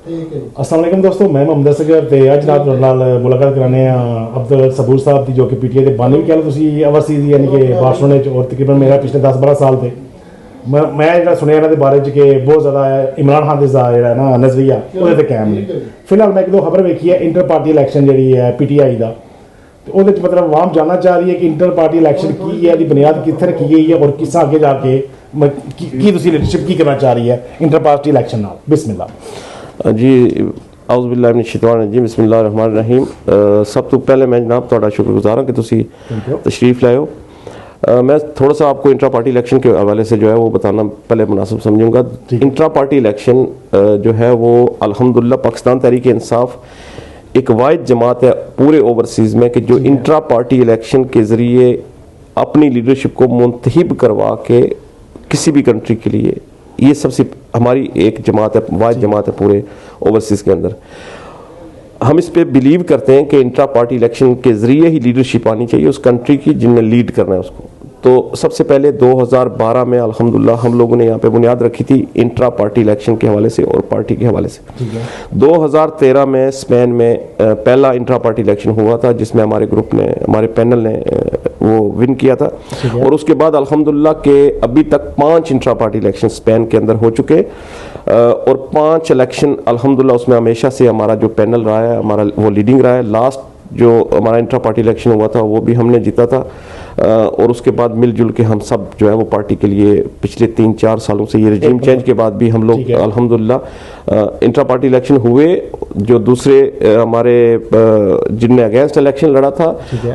अस्सलाम वालेकुम दोस्तों, मैं मोहम्मद असगर ਤੇ ਅੱਜ ਰਾਤ ਨਾਲ ਮੁਲਾਕਾਤ ਕਰਾਣੇ ਆ ਅਬਦੁਲ ਸਬੂਰ ਸਾਹਿਬ ਦੀ, ਜੋ ਕਿ ਪੀਟੀਆਈ ਦੇ ਬਾਨੀ ਵੀ ਕਹਿ ਲਓ ਤੁਸੀਂ ਓਵਰਸੀਜ਼ ਯਾਨੀ ਕਿ ਬਾਰਸਲੋਨਾ ਚ, ਔਰ ਤਕਰੀਬਨ ਮੇਰਾ ਪਿਛਲੇ 10-12 ਸਾਲ ਤੇ ਮੈਂ ਜਿਹੜਾ ਸੁਣਿਆ ਇਹਨਾਂ ਦੇ ਬਾਰੇ ਚ ਕਿ ਬਹੁਤ ਜ਼ਿਆਦਾ ਇਮਰਾਨ ਖਾਨ ਦਾ ਜਿਹੜਾ ਨਾ ਨਜ਼ਰੀਆ ਉਹਦੇ ਤੇ ਕਾਇਮ ਨੇ। ਫਿਲਹਾਲ ਮੈਂ ਇੱਕ ਦੋ ਖਬਰ ਵੇਖੀ ਹੈ ਇੰਟਰ ਪਾਰਟੀ ਇਲੈਕਸ਼ਨ ਜਿਹੜੀ ਹੈ ਪੀਟੀਆਈ ਦਾ, ਤੇ ਉਹਦੇ ਚ ਮਤਲਬ ਆਵਾਮ ਜਾਨਣਾ ਚਾਹ ਰਹੀ ਹੈ ਕਿ ਇੰਟਰ ਪਾਰਟੀ ਇਲੈਕਸ਼ਨ ਕੀ ਹੈ, ਦੀ ਬੁਨਿਆਦ ਕਿੱਥੇ ਰੱਖੀ ਗਈ ਹੈ ਔਰ ਕਿਸ ਅੱਗੇ ਜਾ ਕੇ ਕੀ ਤੁਸੀਂ ਲੀਡਰਸ਼ਿਪ ਕੀ ਕਰਨਾ ਚਾਹ ਰਹੀ ਹੈ ਇੰਟਰ ਪਾਰਟੀ ਇਲੈਕਸ਼ਨ ਨਾਲ। ਬਿਸमिल्लाह जी ਆਊਜ਼ੁਬਿल्लाह ਮਿਨश ਸ਼ੈਤਾਨ ਰਜੀਮ, ਬਿਸमिल्लाह रहमान रहीम। सब तो पहले मैं जनाब ਤੁਹਾਡਾ शुक्रगुजार हाँ कि तुसी तशरीफ़ लाए हो। मैं थोड़ा सा आपको इंट्रा पार्टी इलेक्शन के हवाले से जो है वो बताना पहले मुनासिब समझूंगा। इंट्रा पार्टी इलेक्शन जो है वो अल्हम्दुलिल्लाह पाकिस्तान तहरीक इंसाफ एक वाहिद जमात है पूरे ओवरसीज़ में कि जो इंट्रा पार्टी इलेक्शन के ज़रिए अपनी लीडरशिप को मुंतखब करवा के किसी भी कंट्री के लिए, ये सबसे हमारी एक जमात है, वाहिद जमात है पूरे ओवरसीज़ के अंदर। हम इस पे बिलीव करते हैं कि इंट्रा पार्टी इलेक्शन के ज़रिए ही लीडरशिप आनी चाहिए उस कंट्री की जिनने लीड करना है उसको। तो सबसे पहले 2012 में अल्हम्दुलिल्लाह हम लोगों ने यहाँ पे बुनियाद रखी थी इंट्रा पार्टी इलेक्शन के हवाले से और पार्टी के हवाले से। 2013 में स्पेन में पहला इंट्रा पार्टी इलेक्शन हुआ था जिसमें हमारे ग्रुप ने, हमारे पैनल ने वो विन किया था। और उसके बाद अल्हम्दुलिल्लाह के अभी तक 5 इंट्रा पार्टी इलेक्शन स्पेन के अंदर हो चुके और 5 इलेक्शन अल्हम्दुलिल्लाह उसमें हमेशा से हमारा जो पैनल रहा है हमारा वो लीडिंग रहा है। लास्ट जो हमारा इंट्रा पार्टी इलेक्शन हुआ था वो भी हमने जीता था और उसके बाद मिलजुल के हम सब जो है वो पार्टी के लिए पिछले 3-4 सालों से, ये रजीम चेंज के बाद भी हम लोग अल्हम्दुलिल्लाह इंट्रा पार्टी इलेक्शन हुए। जो दूसरे हमारे जिनने अगेंस्ट इलेक्शन लड़ा था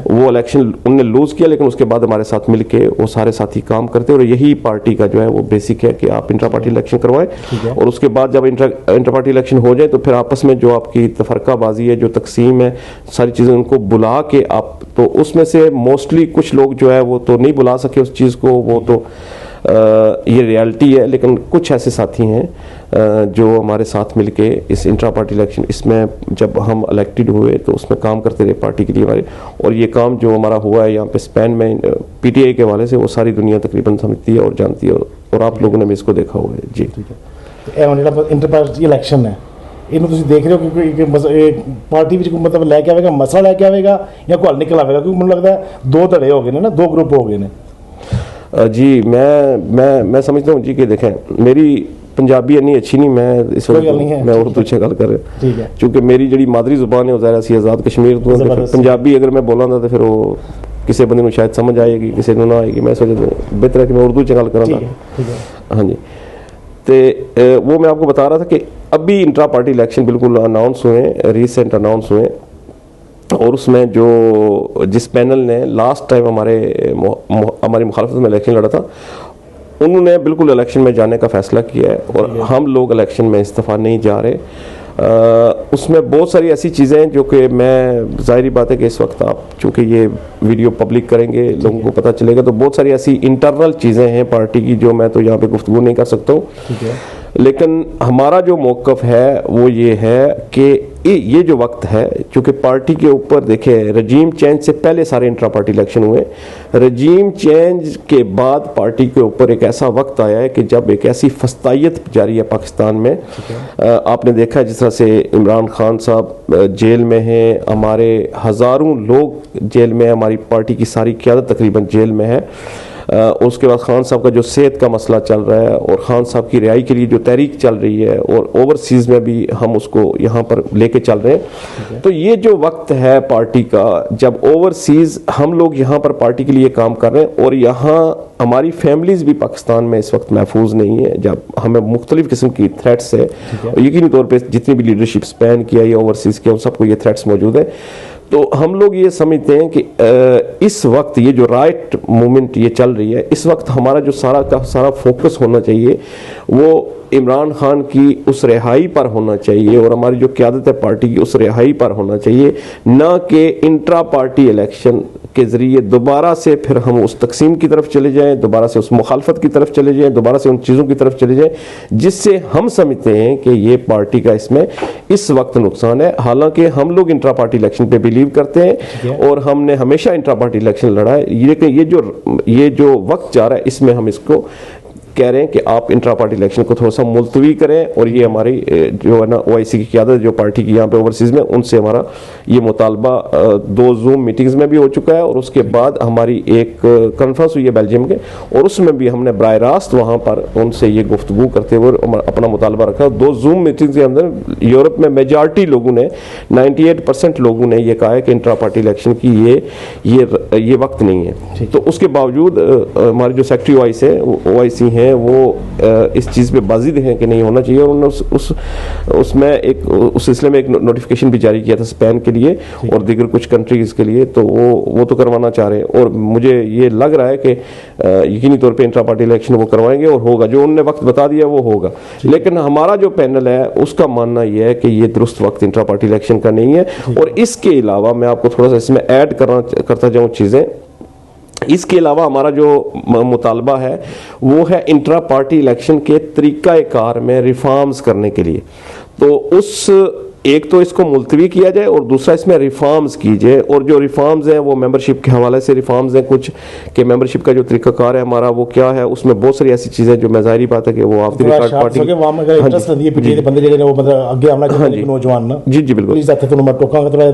वो इलेक्शन उनने लूज किया, लेकिन उसके बाद हमारे साथ मिलके वो सारे साथी काम करते और यही पार्टी का जो है वो बेसिक है कि आप इंट्रा पार्टी इलेक्शन करवाएं और उसके बाद जब इंट्रा पार्टी इलेक्शन हो जाए तो फिर आपस में जो आपकी तफरकाबाजी है, जो तकसीम है, सारी चीज़ें उनको बुला के आप, तो उसमें से मोस्टली कुछ लोग जो है वो तो नहीं बुला सके उस चीज़ को, वो तो ये रियलिटी है, लेकिन कुछ ऐसे साथी हैं जो हमारे साथ मिलके इस इंट्रा पार्टी इलेक्शन इसमें जब हम इलेक्टेड हुए तो उसमें काम करते रहे पार्टी के लिए हमारे। और ये काम जो हमारा हुआ है यहाँ पे स्पेन में पीटीआई के हवाले से वो सारी दुनिया तकरीबन समझती है और जानती है और आप लोगों ने भी इसको देखा हुआ है। जी इंटर पार्टी इलेक्शन है, ਇਹਨੂੰ ਤੁਸੀਂ ਦੇਖ ਰਹੇ ਹੋ ਕਿ ਪਾਰਟੀ ਵਿੱਚ ਕੋਈ ਮਤਲਬ ਲੈ ਕੇ ਆਵੇਗਾ, ਮਸਲਾ ਲੈ ਕੇ ਆਵੇਗਾ ਜਾਂ ਕੋਈ ਹੱਲ ਨਿਕਲ ਆਵੇਗਾ? ਕਿਉਂਕਿ ਮੈਨੂੰ ਲੱਗਦਾ ਦੋ ਧੜੇ ਹੋ ਗਏ ਨੇ ਨਾ, ਦੋ ਗਰੁੱਪ ਹੋ ਗਏ ਨੇ। जी मैं समझता हूँ जी कि देखें मेरी पंजाबी इन्नी अच्छी नहीं, मैं इस वक्त मैं उर्दू च गल कर रहा क्योंकि मेरी जी मादरी जुबान है ज़ाहिर सी आज़ाद कश्मीर तो पंजाबी अगर मैं बोलांगा तो फिर वो किसी बंदे को शायद समझ आएगी, किसी को ना आएगी। मैं सोचता बेहतर है कि मैं उर्दू च गल करा। हाँ जी, तो वो मैं आपको बता रहा था कि अभी इंट्रा पार्टी इलेक्शन बिल्कुल अनाउंस हुए, रिसेंट अनाउंस हुए और उसमें जो जिस पैनल ने लास्ट टाइम हमारी मुखालफत में इलेक्शन लड़ा था उन्होंने बिल्कुल इलेक्शन में जाने का फ़ैसला किया है और हम लोग इलेक्शन में इस्तीफ़ा नहीं जा रहे। उसमें बहुत सारी ऐसी चीज़ें हैं जो कि मैं, ज़ाहिरी बात है कि इस वक्त आप चूँकि ये वीडियो पब्लिक करेंगे लोगों को पता चलेगा, तो बहुत सारी ऐसी इंटरनल चीज़ें हैं पार्टी की जो मैं तो यहाँ पे गुफ्तगू नहीं कर सकता हूँ। लेकिन हमारा जो मौक़िफ़ है वो ये है कि ये जो वक्त है, चूँकि पार्टी के ऊपर देखें रजीम चेंज से पहले सारे इंट्रा पार्टी इलेक्शन हुए, रजीम चेंज के बाद पार्टी के ऊपर एक ऐसा वक्त आया है कि जब एक ऐसी फस्तायत जारी है पाकिस्तान में। आपने देखा है जिस तरह से इमरान खान साहब जेल में हैं, हमारे हज़ारों लोग जेल में, हमारी पार्टी की सारी क़यादत तकरीबन जेल में है। उसके बाद खान साहब का जो सेहत का मसला चल रहा है और खान साहब की रिहाई के लिए जो तहरीक चल रही है और ओवरसीज़ में भी हम उसको यहाँ पर लेके चल रहे हैं। तो ये जो वक्त है पार्टी का, जब ओवरसीज़ हम लोग यहाँ पर पार्टी के लिए काम कर रहे हैं और यहाँ हमारी फैमिलीज़ भी पाकिस्तान में इस वक्त महफूज नहीं है, जब हमें मुख्तलिफ़ किस्म की थ्रेट्स है और यकीनी तौर पर जितनी भी लीडरशिप स्पेन की है या ओवरसीज़ की, उन सबको ये थ्रेट्स मौजूद है। तो हम लोग ये समझते हैं कि इस वक्त ये जो राइट मूवमेंट ये चल रही है, इस वक्त हमारा जो सारा का सारा फोकस होना चाहिए वो इमरान खान की उस रिहाई पर होना चाहिए और हमारी जो क़यादत है पार्टी की उस रिहाई पर होना चाहिए, ना कि इंट्रा पार्टी इलेक्शन के ज़रिए दोबारा से फिर हम उस तकसीम की तरफ चले जाएं, दोबारा से उस मुखालफत की तरफ चले जाएं, दोबारा से उन चीज़ों की तरफ चले जाएं जिससे हम समझते हैं कि ये पार्टी का इसमें इस वक्त नुकसान है। हालांकि हम लोग इंट्रा पार्टी इलेक्शन पे बिलीव करते हैं और हमने हमेशा इंट्रा पार्टी इलेक्शन लड़ा है, लेकिन ये जो वक्त जा रहा है इसमें हम इसको कह रहे हैं कि आप इंट्रा पार्टी इलेक्शन को थोड़ा सा मुलतवी करें, और ये हमारी जो है ना OIC की क़यादत जो पार्टी की यहाँ पे ओवरसीज़ में, उनसे हमारा ये मुतालबा 2 जूम मीटिंग्स में भी हो चुका है, और उसके बाद हमारी एक कॉन्फ्रेंस हुई है बेल्जियम के, और उसमें भी हमने बराह रास्त वहाँ पर उनसे ये गुफ्तगू करते हुए अपना मुतालबा रखा। 2 जूम मीटिंग्स के अंदर यूरोप में मेजॉरिटी लोगों ने, 98% लोगों ने ये कहा है कि इंट्रा पार्टी इलेक्शन की ये वक्त नहीं है। तो उसके बावजूद हमारे जो सेक्रेटरी OIC हैं वो इस चीज़ पे बाजिद हैं कि नहीं होना चाहिए, और उन्होंने उसमें उस सिलसिले में एक नोटिफिकेशन भी जारी किया था स्पेन के लिए और दीगर कुछ कंट्रीज के लिए, तो वो तो करवाना चाह रहे हैं, और मुझे ये लग रहा है कि यकीनी तौर पे इंट्रा पार्टी इलेक्शन वो करवाएंगे और होगा, जो उन्होंने वक्त बता दिया वो होगा। लेकिन हमारा जो पैनल है उसका मानना यह है कि ये दुरुस्त वक्त इंट्रा पार्टी इलेक्शन का नहीं है। और इसके अलावा मैं आपको थोड़ा सा इसमें ऐड करता जाऊँ चीज़ें, इसके अलावा हमारा जो मुतालबा है वो है इंट्रा पार्टी इलेक्शन के तरीक़ाकार में रिफॉर्म्स करने के लिए। तो एक तो इसको मुलतवी किया जाए, और दूसरा इसमें रिफॉर्म्स कीजिए, और जो रिफॉर्म्स हैं वो मेंबरशिप के हवाले से रिफॉर्म्स हैं कुछ, कि मेंबरशिप का जो तरीक़ाकार है हमारा वो क्या है, उसमें बहुत सारी ऐसी चीज़ें जो मैं ज़ाहिर बात है कि वो ऑफ द रिकॉर्ड पार्टी नौजवान ना जी बिल्कुल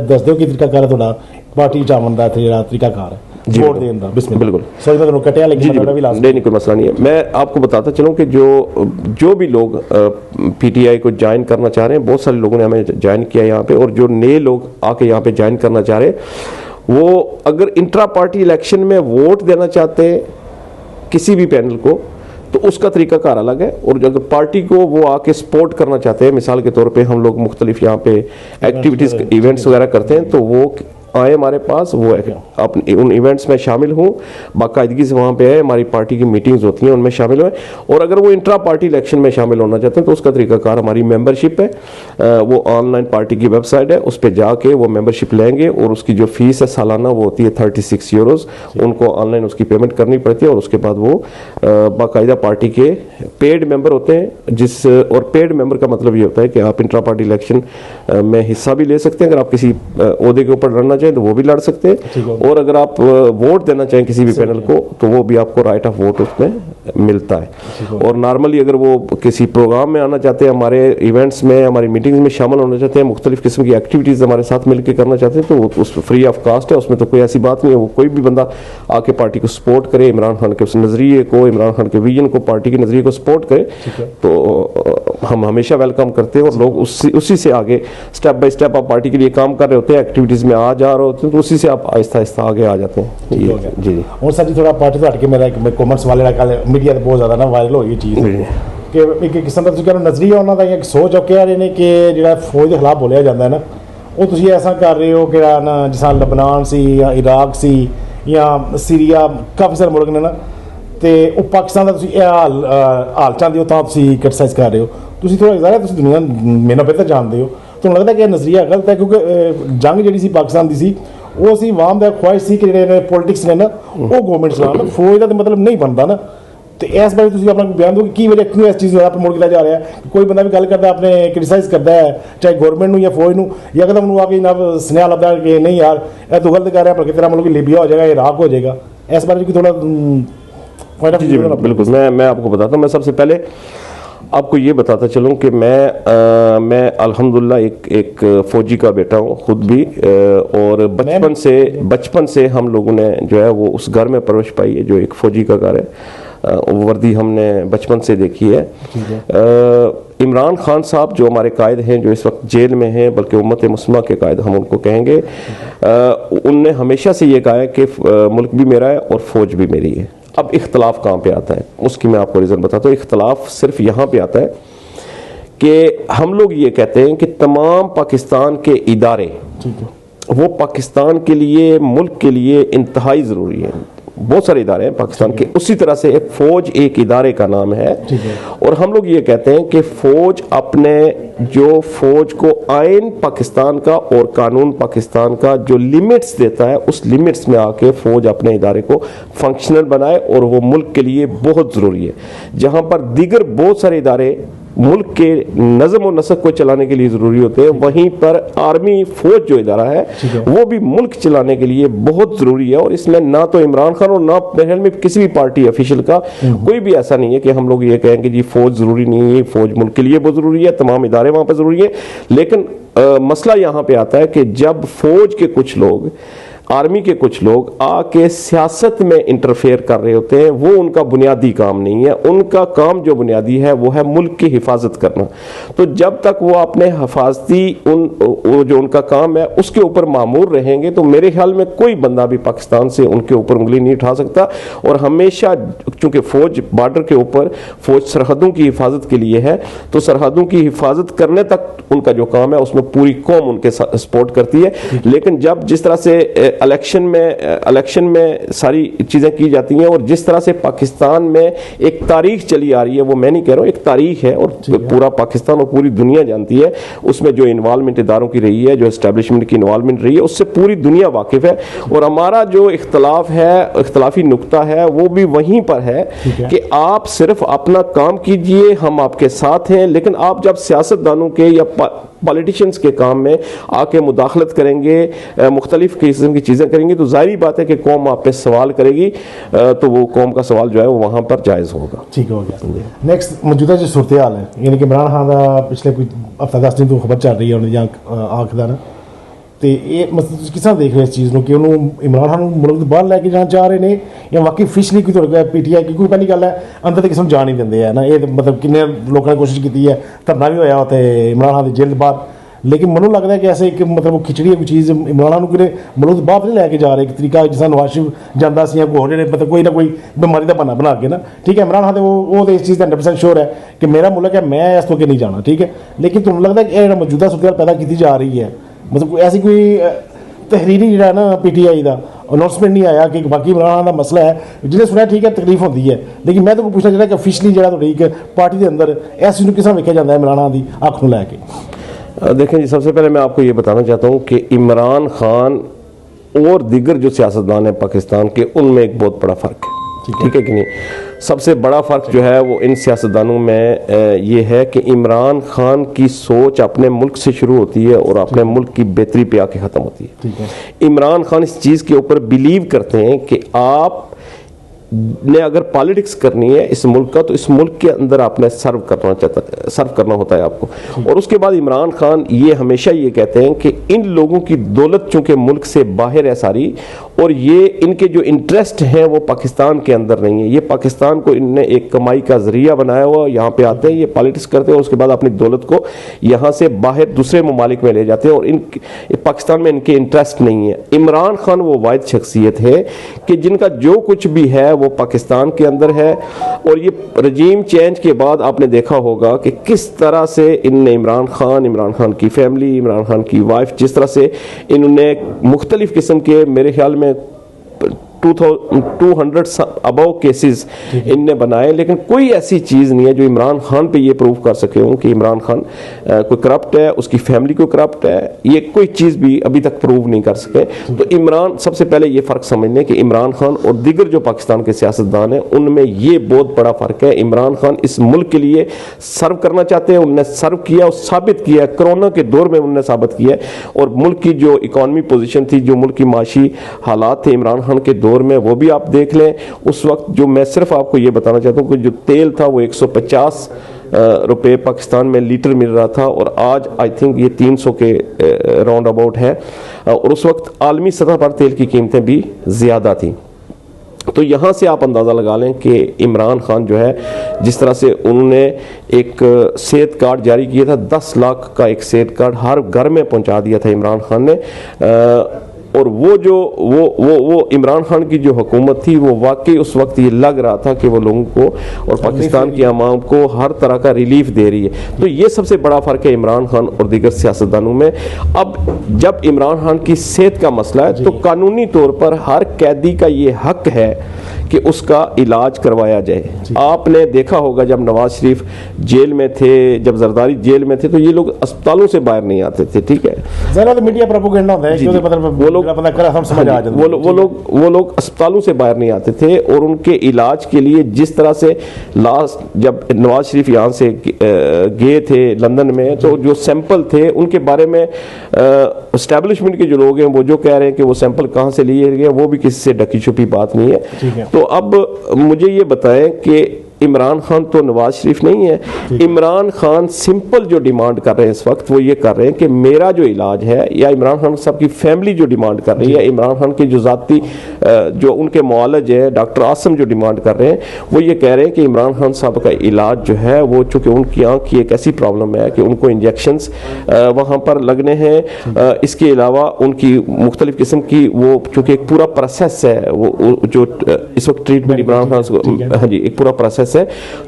दस दो कि तरीक़ाकार है पार्टी जामन का तरीक़ाकार है वोट देने का। बिल्कुल नहीं, कोई मसला नहीं है। मैं आपको बताता चलूँ कि जो भी लोग PTI को ज्वाइन करना चाह रहे हैं, बहुत सारे लोगों ने हमें ज्वाइन किया यहाँ पे, और जो नए लोग आके यहाँ पे ज्वाइन करना चाह रहे हैं वो अगर इंट्रा पार्टी इलेक्शन में वोट देना चाहते हैं किसी भी पैनल को तो उसका तरीकाकार अलग है, और अगर पार्टी को वो आके सपोर्ट करना चाहते हैं, मिसाल के तौर पे हम लोग मुख्तलिफ यहाँ पे एक्टिविटीज़ इवेंट्स वगैरह करते हैं, तो वो आए हमारे पास, वो अपने उन इवेंट्स में शामिल हूँ, बाकायदगी से वहाँ पे आए, हमारी पार्टी की मीटिंग्स होती हैं उनमें शामिल हुए, और अगर वो इंट्रा पार्टी इलेक्शन में शामिल होना चाहते हैं तो उसका तरीकाकार हमारी मेंबरशिप है, वो ऑनलाइन पार्टी की वेबसाइट है, उस पर जाके वो मेंबरशिप लेंगे, और उसकी जो फीस है सालाना वो होती है 36 यूरोज़, उनको ऑनलाइन उसकी पेमेंट करनी पड़ती है, और उसके बाद वो बाकायदा पार्टी के पेड मेंबर होते हैं। और पेड मेंबर का मतलब ये होता है कि आप इंट्रा पार्टी इलेक्शन में हिस्सा भी ले सकते हैं, अगर आप किसी ओहदे के ऊपर लड़ना चाहें तो वो भी लड़ सकते हैं, और अगर आप वोट देना चाहें किसी भी पैनल को तो वो भी आपको राइट ऑफ वोट उसमें मिलता है। और नॉर्मली अगर वो किसी प्रोग्राम में आना चाहते हैं, हमारे इवेंट्स में, हमारी मीटिंग्स में शामिल होना चाहते हैं, मुख्तलिफ किस्म की एक्टिविटीज़ हमारे साथ मिलकर करना चाहते हैं, तो वो उस फ्री ऑफ कास्ट है, उसमें तो कोई ऐसी बात नहीं है। वो कोई भी बंदा आके पार्टी को सपोर्ट करे, इमरान खान के उस नज़रिए को, इमरान खान के विजन को, पार्टी के नज़रिए को सपोर्ट करे, तो हम हमेशा वेलकम करते हैं, और लोग उसी से आगे स्टेप बाय स्टेप आप पार्टी के लिए काम कर रहे होते हैं, एक्टिविटीज़ में आ जा रहे होते हैं, तो उसी से आप आहिस्ता आहिस्ता आगे आ जाते हैं। जी और सर जी थोड़ा पार्टी तो हट के मेरा एक कॉमर्स वाले मीडिया बहुत ज़्यादा ना वायरल हो गई चीज़ कि एक किस्म का ਤੁਸੀਂ ਨਜ਼ਰੀਆ ਉਹਨਾਂ ਦਾ ਇੱਕ ਸੋਚ ਉਹ ਕਹਿ ਰਹੇ ਨੇ ਕਿ ਜਿਹੜਾ ਫੌਜ ਦੇ ਖਿਲਾਫ ਬੋਲਿਆ ਜਾਂਦਾ ਹੈ ਨਾ ਉਹ ਤੁਸੀਂ ਐਸਾ ਕਰ ਰਹੇ ਹੋ ਕਿ ਨਾ ਜਿਸ ਤਰ੍ਹਾਂ ਲਬਨਾਨ ਸੀ ਜਾਂ ਇਰਾਕ ਸੀ ਜਾਂ ਸੀਰੀਆ ਕਾਫੀ ਸਾਰੇ ਮੁਲਕ ਨੇ ਨਾ ਤੇ ਉਹ ਪਾਕਿਸਤਾਨ ਦਾ ਤੁਸੀਂ ਇਹ ਹਾਲ ਚਾਹੁੰਦੇ ਹੋ ਤਾਂ ਤੁਸੀਂ ਕ੍ਰਿਟਿਸਾਈਜ਼ ਕਰ ਰਹੇ ਹੋ। ਤੁਸੀਂ ਥੋੜਾ ਜ਼ਾਹਿਰ ਤੁਸੀਂ ਦੁਨੀਆ ਮੈਨੂੰ ਬਿਹਤਰ ਜਾਣਦੇ ਹੋ, ਤੁਹਾਨੂੰ ਲੱਗਦਾ ਕਿ ਇਹ ਨਜ਼ਰੀਆ ਗਲਤ ਹੈ ਕਿਉਂਕਿ ਜੰਗ ਜਿਹੜੀ ਸੀ ਪਾਕਿਸਤਾਨ ਦੀ ਸੀ ਉਹ ਅਸੀਂ ਆਵਾਮ ਦਾ ਖੁਆਇਸ਼ ਸੀ ਕਿ ਜਿਹੜੇ ਪੋਲੀਟਿਕਸ ਨੇ ਨਾ ਉਹ ਗਵਰਨਮੈਂਟ ਚਲਾਉਣ, ਫੌਜ ਦਾ ਤਾਂ ਮਤਲਬ ਨਹੀਂ ਬਣਦਾ ਨਾ। तो इस बारे तुम अपना बयान दो कि वजह क्यों इस चीज़ को प्रमोट किया जा रहा है। कोई बंदा भी गल करता है अपने क्रिटिसाइज करता है चाहे गवर्नमेंट या फौज को, या एकदम उन्होंने आके जनाब स्नेहा लगता है कि नहीं यार यह तो गलत कर रहा है, बल्कि तेरा मुल्क लीबिया हो जाएगा, इराक हो जाएगा। इस बारे में थोड़ा बिल्कुल मैं आपको बताता हूँ। मैं सबसे पहले आपको ये बताता चलूँ कि मैं अल्हम्दुलिल्लाह एक फ़ौजी का बेटा हूँ खुद भी, और बचपन से हम लोगों ने जो है वो उस घर में परवरिश पाई है जो एक फ़ौजी का घर है। वर्दी हमने बचपन से देखी है। इमरान खान साहब जो हमारे कायद हैं, जो इस वक्त जेल में हैं, बल्कि उम्मत मुस्लिमा के कायद हम उनको कहेंगे, उनने हमेशा से ये कहा है कि मुल्क भी मेरा है और फ़ौज भी मेरी है। अब इख्तलाफ कहाँ पे आता है उसकी मैं आपको रीज़न बताता हूँ। इख्तलाफ सिर्फ यहाँ पे आता है कि हम लोग ये कहते हैं कि तमाम पाकिस्तान के इदारे वो पाकिस्तान के लिए, मुल्क के लिए इंतहाई ज़रूरी है। बहुत सारे इदारे हैं पाकिस्तान के, उसी तरह से फ़ौज एक इदारे का नाम है। और हम लोग ये कहते हैं कि फ़ौज अपने जो फ़ौज को आइन पाकिस्तान का और कानून पाकिस्तान का जो लिमिट्स देता है, उस लिमिट्स में आके फ़ौज अपने इदारे को फंक्शनल बनाए, और वो मुल्क के लिए बहुत ज़रूरी है। जहाँ पर दीगर बहुत सारे इदारे मुल्क के नज़म और नसक को चलाने के लिए ज़रूरी होते हैं, वहीं पर आर्मी फौज जो इदारा है वो भी मुल्क चलाने के लिए बहुत ज़रूरी है। और इसमें ना तो इमरान खान और ना महल में किसी भी पार्टी ऑफिशियल का कोई भी ऐसा नहीं है कि हम लोग ये कहें कि जी फौज ज़रूरी नहीं है, फौज मुल्क के लिए बहुत ज़रूरी है, तमाम इदारे वहाँ पर ज़रूरी है। लेकिन मसला यहाँ पे आता है कि जब फौज के कुछ लोग, आर्मी के कुछ लोग आके सियासत में इंटरफेयर कर रहे होते हैं, वो उनका बुनियादी काम नहीं है। उनका काम जो बुनियादी है वो है मुल्क की हिफाजत करना। तो जब तक वो अपने हिफाजती जो उनका काम है उसके ऊपर मामूर रहेंगे तो मेरे ख्याल में कोई बंदा भी पाकिस्तान से उनके ऊपर उंगली नहीं उठा सकता। और हमेशा चूंकि फौज बॉर्डर के ऊपर, फौज सरहदों की हिफाजत के लिए है, तो सरहदों की हिफाजत करने तक उनका जो काम है उसमें पूरी कौम उनके सपोर्ट करती है। लेकिन जब जिस तरह से इलेक्शन में सारी चीज़ें की जाती हैं और जिस तरह से पाकिस्तान में एक तारीख चली आ रही है, वो मैं नहीं कह रहा हूँ, एक तारीख है और पूरा पाकिस्तान और पूरी दुनिया जानती है, उसमें जो इन्वॉल्वमेंट इदारों की रही है, जो एस्टेब्लिशमेंट की इन्वॉल्वमेंट रही है, उससे पूरी दुनिया वाकिफ है। और हमारा जो इख्तलाफ है, इख्तलाफी नुक्ता है, वो भी वहीं पर है कि आप सिर्फ अपना काम कीजिए, हम आपके साथ हैं। लेकिन आप जब सियासतदानों के या पॉलिटिशियंस के काम में आके मुदाखलत करेंगे, मुख्तलिफ किस्म की चीज़ें करेंगे, तो जाहिर बात है कि कौम आप पे सवाल करेगी, तो वो कौम का सवाल जो है वो वहाँ पर जायज़ होगा। ठीक हो गया। नेक्स्ट मौजूदा जो सूरत हाल है, यानी कि इमरान खान का पिछले कोई हफ्ता 10 दिन तो खबर चल रही है उन्हें आखदा ना, तो ये मतलब किस तरह देख रहे इस चीज़ को कि उन्होंने इमरान खान मुल्क तो बाहर लैके जाना चाह रहे हैं या वाकई ऑफिशियली कोई थोड़ा PTI की कोई पहली गल है अंदर तो किसी जान नहीं देंगे है ना। ये मतलब किन्ने लोगों ने कोशिश की है, धरना भी होया उत्थे इमरान खान की जेल बाहर, लेकिन मैनू लगता है कि ऐसे एक मतलब वो खिचड़ी है कोई चीज़ इमरान खान कि मुल्क तो बाहर नहीं लैके जा रहे, एक तरीका जिस नवाज शरीफ जाता सी कोई होर मतलब कोई ना कोई बीमारी का बहाना बना के ना। ठीक है, इमरान खान वो तो इस चीज़ का 100% श्योर है कि मेरा मुल्क है, मैं इस तो के नहीं जाना। ठीक है, लेकिन तुम्हें लगता है कि यह मौजूदा सूरत पैदा की जा रही है, मतलब ऐसी कोई तहरीरी जो ना PTI का अनाउंसमेंट नहीं आया कि बाकी इमरान का मसला है, जिन्हें सुना ठीक है तकलीफ होती है, लेकिन मैं तो पूछना चाहता कि ऑफिशियली जो ठीक पार्टी के अंदर इस चीज़ को किस तरह वेखा जाता है इमरान खान की अख में लैके। देखें जी, सबसे पहले मैं आपको ये बताना चाहता हूँ कि इमरान खान और दीगर जो सियासतदान हैं पाकिस्तान के, उनमें एक बहुत बड़ा फ़र्क है। ठीक है कि नहीं? सबसे बड़ा फ़र्क जो है वो इन सियासतदानों में ये है कि इमरान खान की सोच अपने मुल्क से शुरू होती है और अपने मुल्क की बेहतरी पे आके ख़त्म होती है। ठीक है, इमरान खान इस चीज़ के ऊपर बिलीव करते हैं कि आप ने अगर पॉलिटिक्स करनी है इस मुल्क का, तो इस मुल्क के अंदर आपने सर्व करना होता है आपको। और उसके बाद इमरान खान ये हमेशा ये कहते हैं कि इन लोगों की दौलत चूंकि मुल्क से बाहर है सारी, और ये इनके जो इंटरेस्ट हैं वो पाकिस्तान के अंदर नहीं है, ये पाकिस्तान को इनने एक कमाई का जरिया बनाया हुआ, यहाँ पे आते हैं, ये पॉलिटिक्स करते हैं, उसके बाद अपनी दौलत को यहाँ से बाहर दूसरे ममालिक में ले जाते हैं, और पाकिस्तान में इनके इंटरेस्ट नहीं है। इमरान खान वो वाहिद शख्सियत है कि जिनका जो कुछ भी है वो पाकिस्तान के अंदर है। और ये रजीम चेंज के बाद आपने देखा होगा कि किस तरह से इनने इमरान खान की फैमिली, इमरान खान की वाइफ, जिस तरह से इन्होंने मुख्तलिफ किस्म के, मेरे ख्याल में 200 अबव केसेस इनने बनाए, लेकिन कोई ऐसी चीज़ नहीं है जो इमरान खान पे ये प्रूव कर सके हूँ कि इमरान खान कोई करप्ट है, उसकी फैमिली को करप्ट है, ये कोई चीज़ भी अभी तक प्रूव नहीं कर सके। तो इमरान, सबसे पहले ये फ़र्क समझने कि इमरान खान और दीगर जो पाकिस्तान के सियासतदान हैं उनमें ये बहुत बड़ा फ़र्क है। इमरान खान इस मुल्क के लिए सर्व करना चाहते हैं, उनने सर्व किया और साबित किया, कोरोना के दौर में उन्होंने साबित किया। और मुल्क की जो इकॉनमी पोजीशन थी, जो मुल्क की माशी हालात थे इमरान खान के दौर में, वो भी आप देख लें। उस वक्त जो, मैं सिर्फ आपको ये बताना चाहता हूँ कि जो तेल था वो 150 रुपये पाकिस्तान में लीटर मिल रहा था, और आज आई थिंक ये 300 के राउंड अबाउट है। और उस वक्त आलमी सतह पर तेल की कीमतें भी ज़्यादा थी। तो यहाँ से आप अंदाज़ा लगा लें कि इमरान खान जो है, जिस तरह से उन्होंने एक सेहत कार्ड जारी किया था, 10 लाख का एक सेहत कार्ड हर घर में पहुँचा दिया था इमरान खान ने। और वो जो वो इमरान खान की जो हुकूमत थी, वो वाकई उस वक्त ये लग रहा था कि वो लोगों को और पाकिस्तान की आवाम को हर तरह का रिलीफ दे रही है। तो ये सबसे बड़ा फ़र्क है इमरान खान और दीगर सियासतदानों में। अब जब इमरान खान की सेहत का मसला है, तो कानूनी तौर पर हर कैदी का ये हक है کہ اس کا علاج کروایا جائے. آپ نے دیکھا ہوگا جب نواز شریف جیل میں تھے, جب زرداری جیل میں تھے, تو یہ لوگ اسپتالوں سے باہر نہیں آتے تھے. ٹھیک ہے, ذرا تو میڈیا پروپیگنڈا ہوتا ہے کہ مطلب وہ لوگ اسپتالوں سے باہر نہیں آتے تھے, اور ان کے علاج کے لیے جس طرح سے لاسٹ جب نواز شریف یہاں سے گئے تھے لندن میں, تو جو سیمپل تھے ان کے بارے میں اسٹیبلشمنٹ کے جو لوگ ہیں وہ جو کہہ رہے ہیں کہ وہ سیمپل کہاں سے لیے گئے, وہ بھی کسی سے ڈکی چھپی بات نہیں ہے. تو اب مجھے یہ بتائیں کہ عمران خان تو نواز شریف نہیں ہے. عمران خان سمپل جو ڈیمانڈ کر رہے ہیں اس وقت وہ یہ کر رہے ہیں کہ میرا جو علاج ہے, یا عمران خان صاحب کی فیملی جو ڈیمانڈ کر رہی ہے, عمران خان کی جو ذاتی جو ان کے معالج ہے ڈاکٹر عاصم جو ڈیمانڈ کر رہے ہیں, وہ یہ کہہ رہے ہیں کہ عمران خان صاحب کا علاج جو ہے وہ چونکہ ان کی آنکھ کی ایک ایسی پرابلم ہے کہ ان کو انجیکشنز وہاں پر لگنے ہیں. اس کے علاوہ ان کی مختلف قسم کی وہ چونکہ ایک پورا پروسیس ہے, وہ جو اس وقت ٹریٹمنٹ عمران خان کو, ہاں جی, ایک پورا پروسیس ہے.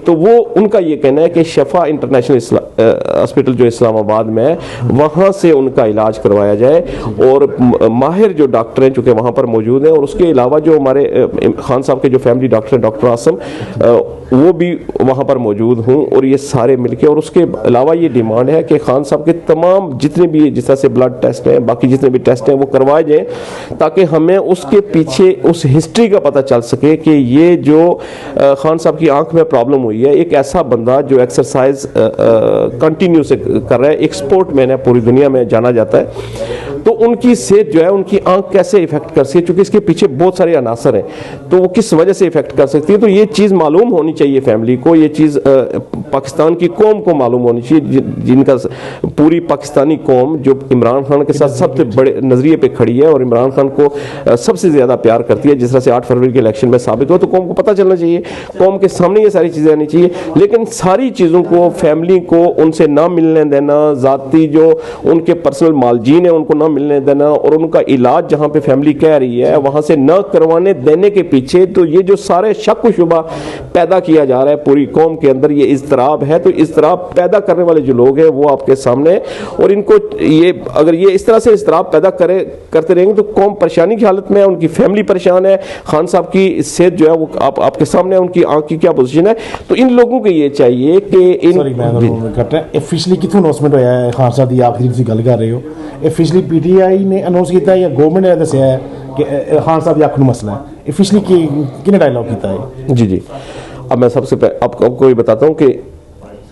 تو وہ ان کا یہ کہنا ہے کہ شفا انٹرنیشنل ہاسپٹل جو اسلام آباد میں ہے وہاں سے ان کا علاج کروایا جائے, اور ماہر جو ڈاکٹر ہیں چونکہ وہاں پر موجود ہیں, اور اس کے علاوہ جو ہمارے خان صاحب کے جو فیملی ڈاکٹر ہیں ڈاکٹر عاصم, وہ بھی وہاں پر موجود ہوں, اور یہ سارے مل کے. اور اس کے علاوہ یہ ڈیمانڈ ہے کہ خان صاحب کے تمام جتنے بھی جس طرح سے بلڈ ٹیسٹ ہیں, باقی جتنے بھی ٹیسٹ ہیں وہ کروائے جائیں, تاکہ ہمیں اس کے پیچھے اس ہسٹری کا پتہ چل سکے کہ یہ جو خان صاحب کی آنکھ میں پرابلم ہوئی ہے, ایک ایسا بندہ جو ایکسرسائز کنٹینیو سے کر رہا ہے, ایک سپورٹ مین ہے, پوری دنیا میں جانا جاتا ہے, تو ان کی صحت جو ہے, ان کی آنکھ کیسے ایفیکٹ کر سکتی ہے, چونکہ اس کے پیچھے بہت سارے عناصر ہیں, تو وہ کس وجہ سے ایفیکٹ کر سکتی ہے. تو یہ چیز معلوم ہونی چاہیے فیملی کو, یہ چیز پاکستان کی قوم کو معلوم ہونی چاہیے, جن کا پوری پاکستانی قوم جو عمران خان کے ساتھ سب سے بڑے نظریے پہ کھڑی ہے اور عمران خان کو سب سے زیادہ پیار کرتی ہے, جس طرح سے 8 فروری کے الیکشن میں ثابت ہوا. تو قوم کو پتہ چلنا چاہیے, قوم کے سامنے یہ ساری چیزیں آنی چاہیے, لیکن ساری چیزوں کو فیملی کو ان سے نہ ملنے دینا, ذاتی جو ان کے پرسنل مالجین ہیں ان کو نہ ملنے دینا, اور ان کا علاج جہاں پہ فیملی کہہ رہی ہے وہاں سے نہ کروانے دینے کے پیچھے تو یہ جو سارے شک و شبہ پیدا کیا جا رہا ہے پوری قوم کے اندر, یہ اضطراب ہے. تو اضطراب پیدا کرنے والے جو لوگ ہیں وہ آپ کے سامنے, اور ان کو یہ اگر یہ اس طرح سے اضطراب پیدا کرتے رہیں گے تو قوم پریشانی کی حالت میں ہے, ان کی فیملی پریشان ہے, خان صاحب کی صحت جو ہے وہ آپ کے سامنے ہے, ان کی آنکھ کی کیا پوزیشن ہے. تو ان لوگوں کو یہ چاہیے کہ آفیشلی کتوں اناؤنسمنٹ ہوا ہے خان صاحب کی, آپ کی گل کر رہے ہو, آفیشلی پی ٹی آئی نے اناؤنس کیا یا گورنمنٹ نے دسیا ہے کہ خان صاحب کی آنکھ میں مسئلہ ہے, آفیشلی کنے ڈائلاگ کیتا ہے؟ جی اب میں سب سے پہلے آپ کو یہ بتاتا ہوں کہ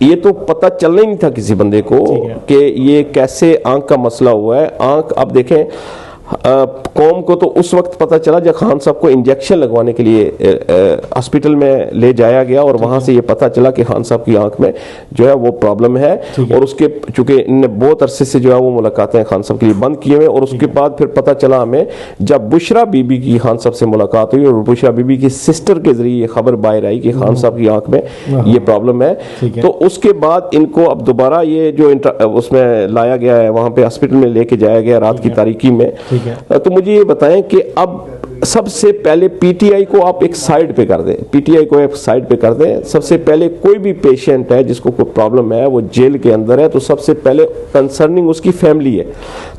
یہ تو پتہ چلنا ہی نہیں تھا کسی بندے کو کہ یہ کیسے آنکھ کا مسئلہ ہوا ہے. آنکھ اب دیکھیں قوم کو تو اس وقت پتہ چلا جب خان صاحب کو انجیکشن لگوانے کے لیے ہاسپٹل میں لے جایا گیا, اور وہاں سے یہ پتہ چلا کہ خان صاحب کی آنکھ میں جو ہے وہ پرابلم ہے, اور اس کے چونکہ ان نے بہت عرصے سے جو ہے وہ ملاقاتیں خان صاحب کے لیے بند کیے ہوئے, اور اس کے بعد پھر پتہ چلا ہمیں جب بشرا بی بی کی خان صاحب سے ملاقات ہوئی, اور بشرا بی بی کی سسٹر کے ذریعے یہ خبر باہر آئی کہ خان صاحب کی آنکھ میں یہ پرابلم ہے. تو اس کے بعد ان کو اب دوبارہ یہ جو اس میں لایا گیا ہے, وہاں پہ ہاسپٹل میں لے کے جایا گیا رات کی تاریکی میں. تو مجھے یہ بتائیں کہ اب سب سے پہلے پی ٹی آئی کو آپ ایک سائڈ پہ کر دیں, پی ٹی آئی کو ایک سائڈ پہ کر دیں. سب سے پہلے کوئی بھی پیشنٹ ہے جس کو کوئی پرابلم ہے, وہ جیل کے اندر ہے, تو سب سے پہلے کنسرننگ اس کی فیملی ہے.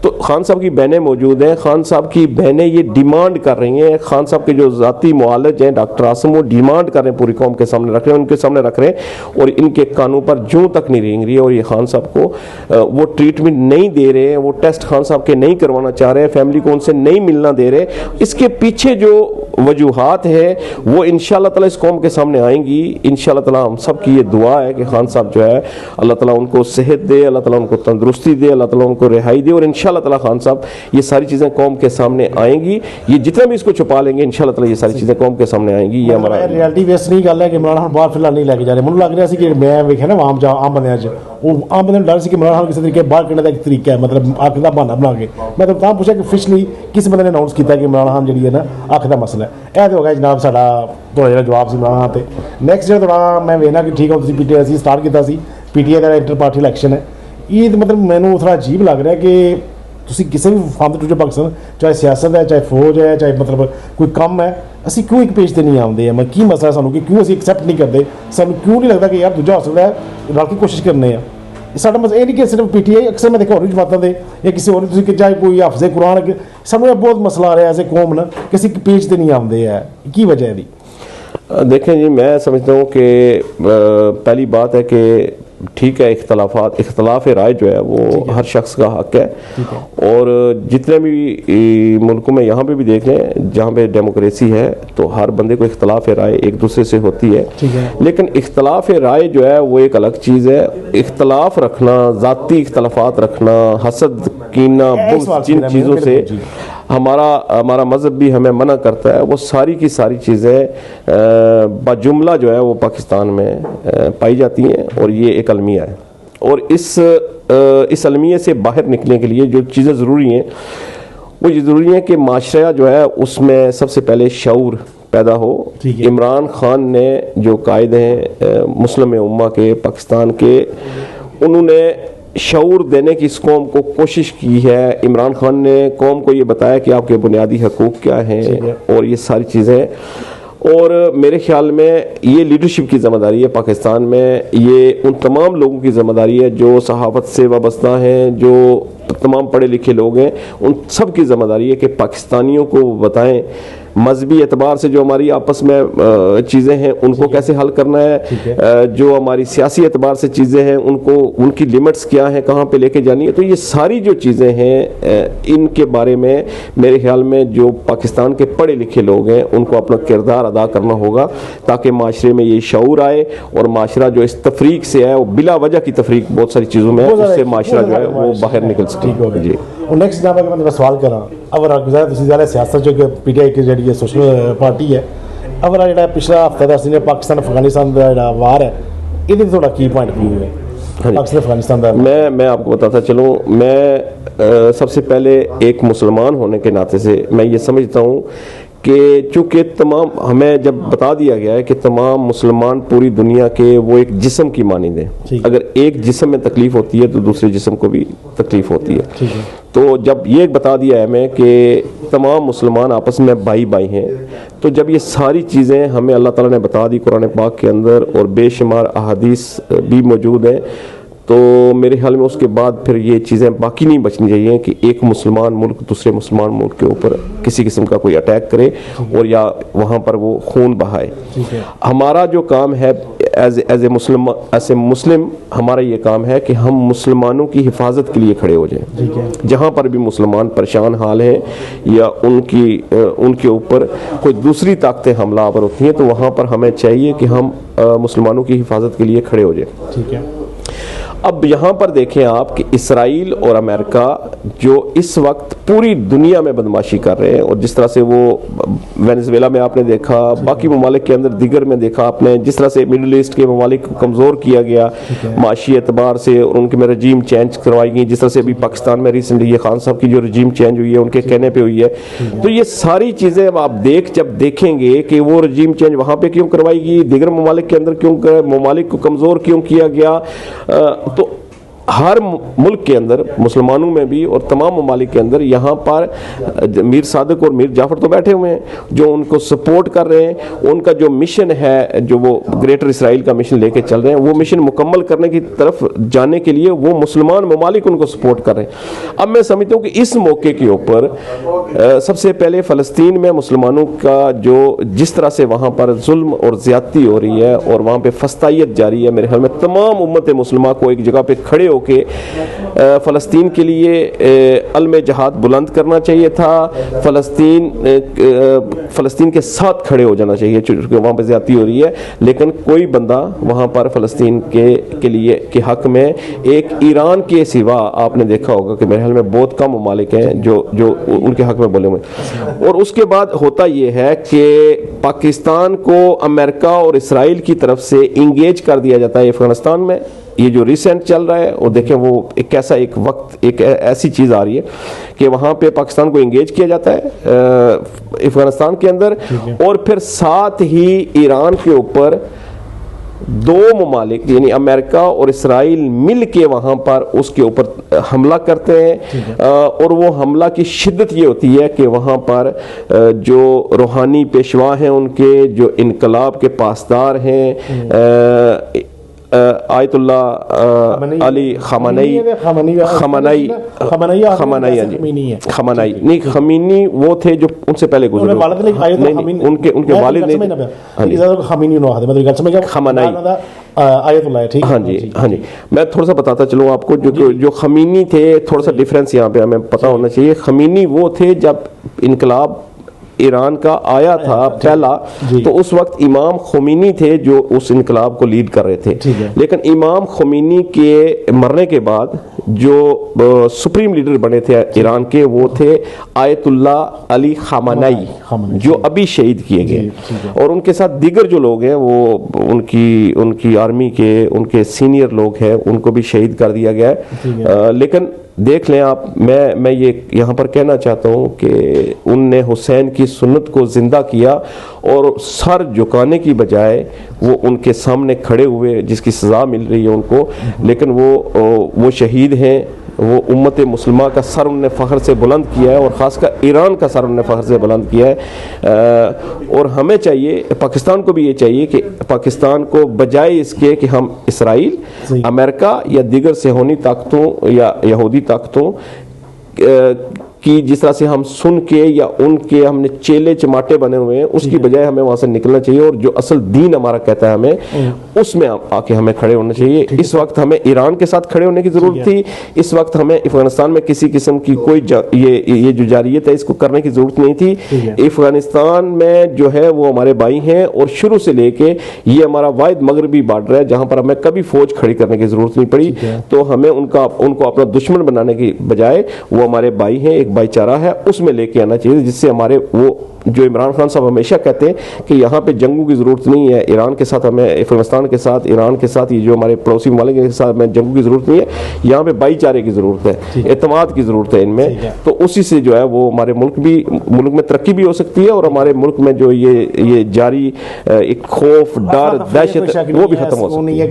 تو خان صاحب کی بہنیں موجود ہیں, خان صاحب کی بہنیں یہ ڈیمانڈ کر رہی ہیں, خان صاحب کے جو ذاتی معالج ہیں ڈاکٹر عاصم, وہ ڈیمانڈ کر رہے ہیں, پوری قوم کے سامنے رکھ رہے ہیں, ان کے سامنے رکھ رہے ہیں, اور ان کے کانوں پر جوں تک نہیں رینگ رہی ہے, اور یہ خان صاحب کو وہ ٹریٹمنٹ نہیں دے رہے ہیں, وہ ٹیسٹ خان صاحب کے نہیں کروانا چاہ رہے ہیں, فیملی کو ان سے نہیں ملنا دے رہے. اس کے پیچھے جو وجوہات ہے وہ انشاءاللہ تعالی اس قوم کے سامنے آئیں گی. انشاءاللہ تعالی ہم سب کی یہ دعا ہے کہ خان صاحب جو ہے اللہ تعالیٰ ان کو صحت دے, اللہ تعالیٰ ان کو تندرستی دے, اللہ تعالیٰ ان کو رہائی دے, اور انشاءاللہ تعالی خان صاحب یہ ساری چیزیں قوم کے سامنے آئیں گی. یہ جتنا بھی اس کو چھپا لیں گے انشاءاللہ تعالی یہ ساری چیزیں قوم کے سامنے آئیں گی. یہ ہمارا ریئلٹی بیس نہیں گل ہے کہ عمران خان باہر فی الحال نہیں لے کے جا رہے. مجھے لگ رہا سی کہ میں ویکھیا نا عام بندے عام بندے ڈر سی کہ عمران خان کسی طریقے باہر کرنے کا ایک طریقہ ہے, مطلب آنکھ کا بہانا بنا کے. میں تو تاں پوچھا کہ آفیشلی کس بندے نے اناؤنس کیا کہ عمران خان جی ہے نا آنکھ کا مسئلہ ہے. یہ تو ہو گیا جناب ساڈا تھوڑا جہاں جواب سی عمران خان تے. نیکسٹ جو تھوڑا میں ویکھنا کہ ٹھیک ہے تسی پی ٹی آئی سٹارٹ کیتا سی, پی ٹی آئی کا انٹر پارٹی الیکشن ہے. یہ مطلب مینوں تھوڑا عجیب لگ رہا ہے کہ تسی کسی بھی فارم ٹوٹے پاکستان, چاہے سیاست ہے, چاہے فوج ہے, چاہے مطلب کوئی کم ہے, اسی کیوں ایک پیج تے نہیں آتے ہیں. کی مسئلہ ہے سانوں کہ کیوں اسی ایکسیپٹ نہیں کرتے, سانوں کیوں نہیں لگتا کہ یار دوجا ہو سکتا ہے, رل کے کوشش کرنے ہیں. ساڈا مسئلہ یہ نہیں کہ صرف پی ٹی آئی, اکثر میں دیکھا اور جماعتوں دے یا کسی اور کہ چاہے کوئی حافظ قرآن, سانوں یہ بہت مسئلہ آ رہا ہے ایسے قوم نا کہ اسی پیج تے نہیں آتے ہیں. کی وجہ ہے دی؟ دیکھیں جی، میں سمجھتا ہوں کہ پہلی بات ہے کہ ٹھیک ہے، اختلاف رائے جو ہے وہ ہر شخص کا حق ہے، اور جتنے بھی ملکوں میں یہاں پہ بھی دیکھ لیں جہاں پہ ڈیموکریسی ہے تو ہر بندے کو اختلاف رائے ایک دوسرے سے ہوتی ہے، لیکن اختلاف رائے جو ہے وہ ایک الگ چیز ہے۔ اختلاف رکھنا، ذاتی اختلافات رکھنا، حسد، کینہ، بغض، جن چیزوں سے ہمارا مذہب بھی ہمیں منع کرتا ہے، وہ ساری کی ساری چیزیں بجملہ جو ہے وہ پاکستان میں پائی جاتی ہیں، اور یہ ایک المیہ ہے۔ اور اس المیہ سے باہر نکلنے کے لیے جو چیزیں ضروری ہیں وہ یہ ضروری ہے کہ معاشرہ جو ہے اس میں سب سے پہلے شعور پیدا ہو۔ عمران خان نے جو قائد ہیں مسلم امہ کے، پاکستان کے، انہوں نے شعور دینے کی اس قوم کو کوشش کی ہے۔ عمران خان نے قوم کو یہ بتایا کہ آپ کے بنیادی حقوق کیا ہیں اور یہ ساری چیزیں، اور میرے خیال میں یہ لیڈرشپ کی ذمہ داری ہے پاکستان میں، یہ ان تمام لوگوں کی ذمہ داری ہے جو صحافت سے وابستہ ہیں، جو تمام پڑھے لکھے لوگ ہیں، ان سب کی ذمہ داری ہے کہ پاکستانیوں کو بتائیں مذہبی اعتبار سے جو ہماری آپس میں چیزیں ہیں ان کو کیسے حل کرنا ہے، جو ہماری سیاسی اعتبار سے چیزیں ہیں ان کی لیمٹس کیا ہیں، کہاں پہ لے کے جانی ہے۔ تو یہ ساری جو چیزیں ہیں ان کے بارے میں میرے خیال میں جو پاکستان کے پڑھے لکھے لوگ ہیں ان کو اپنا کردار ادا کرنا ہوگا، تاکہ معاشرے میں یہ شعور آئے، اور معاشرہ جو اس تفریق سے ہے، وہ بلا وجہ کی تفریق بہت ساری چیزوں میں ہے، اس سے معاشرہ جو ہے وہ باہر نکل سکے۔ جی، اور نیکسٹ جناب اگر میں سوال کراں، اب گزارا تسی زیادہ سیاست جو کہ پی ٹی آئی کی جڑی سوشل پارٹی ہے، اب جڑا پچھلا ہفتہ دس دن پاکستان افغانستان کا جڑا وار ہے، یہ تھوڑا کی پوائنٹ ویو ہے پاکستان افغانستان کا؟ میں آپ کو بتاتا چلوں، میں سب سے پہلے ایک مسلمان ہونے کے ناطے سے میں یہ سمجھتا ہوں کہ چونکہ تمام ہمیں جب بتا دیا گیا ہے کہ تمام مسلمان پوری دنیا کے وہ ایک جسم کی مانند ہیں، اگر ایک جسم میں تکلیف ہوتی ہے تو دوسرے جسم کو بھی تکلیف ہوتی ہے، تو جب یہ بتا دیا ہے ہمیں کہ تمام مسلمان آپس میں بھائی بھائی ہیں، تو جب یہ ساری چیزیں ہمیں اللہ تعالیٰ نے بتا دی قرآن پاک کے اندر، اور بے شمار احادیث بھی موجود ہیں، تو میرے خیال میں اس کے بعد پھر یہ چیزیں باقی نہیں بچنی چاہیے کہ ایک مسلمان ملک دوسرے مسلمان ملک کے اوپر کسی قسم کا کوئی اٹیک کرے اور یا وہاں پر وہ خون بہائے۔ ہمارا جو کام ہے ایز اے مسلم ہمارا یہ کام ہے کہ ہم مسلمانوں کی حفاظت کے لیے کھڑے ہو جائیں، جہاں پر بھی مسلمان پریشان حال ہیں یا ان کے اوپر کوئی دوسری طاقتیں حملہ آور ہوتی ہیں، تو وہاں پر ہمیں چاہیے کہ ہم مسلمانوں کی حفاظت کے لیے کھڑے ہو جائیں۔ اب یہاں پر دیکھیں آپ کہ اسرائیل اور امریکہ جو اس وقت پوری دنیا میں بدماشی کر رہے ہیں، اور جس طرح سے وہ وینزویلا میں آپ نے دیکھا، باقی ممالک کے اندر دیگر میں دیکھا آپ نے، جس طرح سے مڈل ایسٹ کے ممالک کو کمزور کیا گیا معاشی اعتبار سے، اور ان کے میں رجیم چینج کروائی گئی، جس طرح سے ابھی پاکستان میں ریسنٹلی یہ خان صاحب کی جو رجیم چینج ہوئی ہے ان کے کہنے پہ ہوئی ہے، تو یہ ساری چیزیں آپ جب دیکھیں گے کہ وہ رجیم چینج وہاں پہ کیوں کروائی گئی، دیگر ممالک کے اندر کیوں، ممالک کو کمزور کیوں کیا گیا، تو ہر ملک کے اندر مسلمانوں میں بھی اور تمام ممالک کے اندر یہاں پر میر صادق اور میر جعفر تو بیٹھے ہوئے ہیں جو ان کو سپورٹ کر رہے ہیں، ان کا جو مشن ہے جو وہ گریٹر اسرائیل کا مشن لے کے چل رہے ہیں، وہ مشن مکمل کرنے کی طرف جانے کے لیے وہ مسلمان ممالک ان کو سپورٹ کر رہے ہیں۔ اب میں سمجھتا ہوں کہ اس موقع کے اوپر سب سے پہلے فلسطین میں مسلمانوں کا جو جس طرح سے وہاں پر ظلم اور زیادتی ہو رہی ہے اور وہاں پہ فسطائیت جاری ہے، میرے خیال میں تمام امت مسلمہ کو ایک جگہ پہ کھڑے ہو کے فلسطین کے لیے علم جہاد بلند کرنا چاہیے تھا، فلسطین کے ساتھ کھڑے ہو جانا چاہیے، چونکہ وہاں پہ زیادتی ہو رہی ہے، لیکن کوئی بندہ وہاں پر فلسطین کے لیے کے حق میں، ایک ایران کے سوا آپ نے دیکھا ہوگا کہ میرے خیال میں بہت کم ممالک ہیں جو ان کے حق میں بولے ہوئے۔ اور اس کے بعد ہوتا یہ ہے کہ پاکستان کو امریکہ اور اسرائیل کی طرف سے انگیج کر دیا جاتا ہے افغانستان میں، یہ جو ریسنٹ چل رہا ہے، اور دیکھیں وہ ایک کیسا ایک وقت ایک ایسی چیز آ رہی ہے کہ وہاں پہ پاکستان کو انگیج کیا جاتا ہے افغانستان کے اندر، اور پھر ساتھ ہی ایران کے اوپر دو ممالک یعنی امریکہ اور اسرائیل مل کے وہاں پر اس کے اوپر حملہ کرتے ہیں، اور وہ حملہ کی شدت یہ ہوتی ہے کہ وہاں پر جو روحانی پیشوا ہیں ان کے جو انقلاب کے پاسدار ہیں آیت اللہ علی خامنئی نہیں خمینی وہ تھے جو ان سے پہلے گزرے، ان کے والد ہاں جی میں تھوڑا سا بتاتا چلوں آپ کو، جو خمینی تھے، تھوڑا سا ڈفرینس یہاں پہ ہمیں پتہ ہونا چاہیے. خمینی وہ تھے جب انقلاب ایران کا آیا تھا پہلا، تو اس وقت امام خمینی تھے جو اس انقلاب کو لیڈ کر رہے تھے. لیکن امام خمینی کے مرنے کے بعد جو سپریم لیڈر بنے تھے ایران کے، وہ تھے آیت اللہ علی خامنئی، جو ابھی شہید کیے گئے. اور ان کے ساتھ دیگر جو لوگ ہیں، وہ ان کی آرمی کے ان کے سینئر لوگ ہیں، ان کو بھی شہید کر دیا گیا ہے. لیکن دیکھ لیں آپ، میں یہ یہاں پر کہنا چاہتا ہوں کہ ان نے حسین کی سنت کو زندہ کیا، اور سر جھکانے کی بجائے وہ ان کے سامنے کھڑے ہوئے، جس کی سزا مل رہی ہے ان کو، لیکن وہ شہید ہیں. وہ امت مسلمہ کا سر ان نے فخر سے بلند کیا ہے، اور خاص کر ایران کا سر ان نے فخر سے بلند کیا ہے. اور ہمیں چاہیے، پاکستان کو بھی یہ چاہیے کہ پاکستان کو بجائے اس کے کہ ہم اسرائیل، امریکہ یا دیگر صہیونی طاقتوں یا یہودی طاقتوں کی جس طرح سے ہم سن کے یا ان کے ہم نے چیلے چماٹے بنے ہوئے ہیں، اس کی بجائے ہمیں وہاں سے نکلنا چاہیے، اور جو اصل دین ہمارا کہتا ہے ہمیں اس میں آ کے ہمیں کھڑے ہونا چاہیے. اس وقت ہمیں ایران کے ساتھ کھڑے ہونے کی ضرورت تھی. اس وقت ہمیں افغانستان میں کسی قسم کی کوئی یہ جو جاریت ہے اس کو کرنے کی ضرورت نہیں تھی. افغانستان میں جو ہے وہ ہمارے بھائی ہیں، اور شروع سے لے کے یہ ہمارا واحد مغربی بارڈر ہے جہاں پر ہمیں کبھی فوج کھڑی کرنے کی ضرورت نہیں پڑی. تو ہمیں ان کو اپنا دشمن بنانے کی بجائے وہ ہمارے بھائی ہیں، ایک بھائی چارہ ہے، اس میں لے کے آنا چاہیے، جس سے ہمارے وہ جو عمران خان صاحب ہمیشہ کہتے ہیں کہ یہاں پہ جنگوں کی ضرورت نہیں ہے، ایران کے ساتھ ہمیں، افغانستان کے ساتھ، ایران کے ساتھ، یہ جو ہمارے پڑوسی ممالک کے ساتھ ہمیں جنگوں کی ضرورت نہیں ہے، یہاں پہ بھائی چارے کی ضرورت ہے، اعتماد کی ضرورت ہے ان میں. تو اسی سے جو ہے وہ ہمارے ملک میں ترقی بھی ہو سکتی ہے، اور ہمارے ملک میں جو یہ جاری ایک خوف، ڈر، دہشت، وہ بھی ختم ہو سکتی ہے.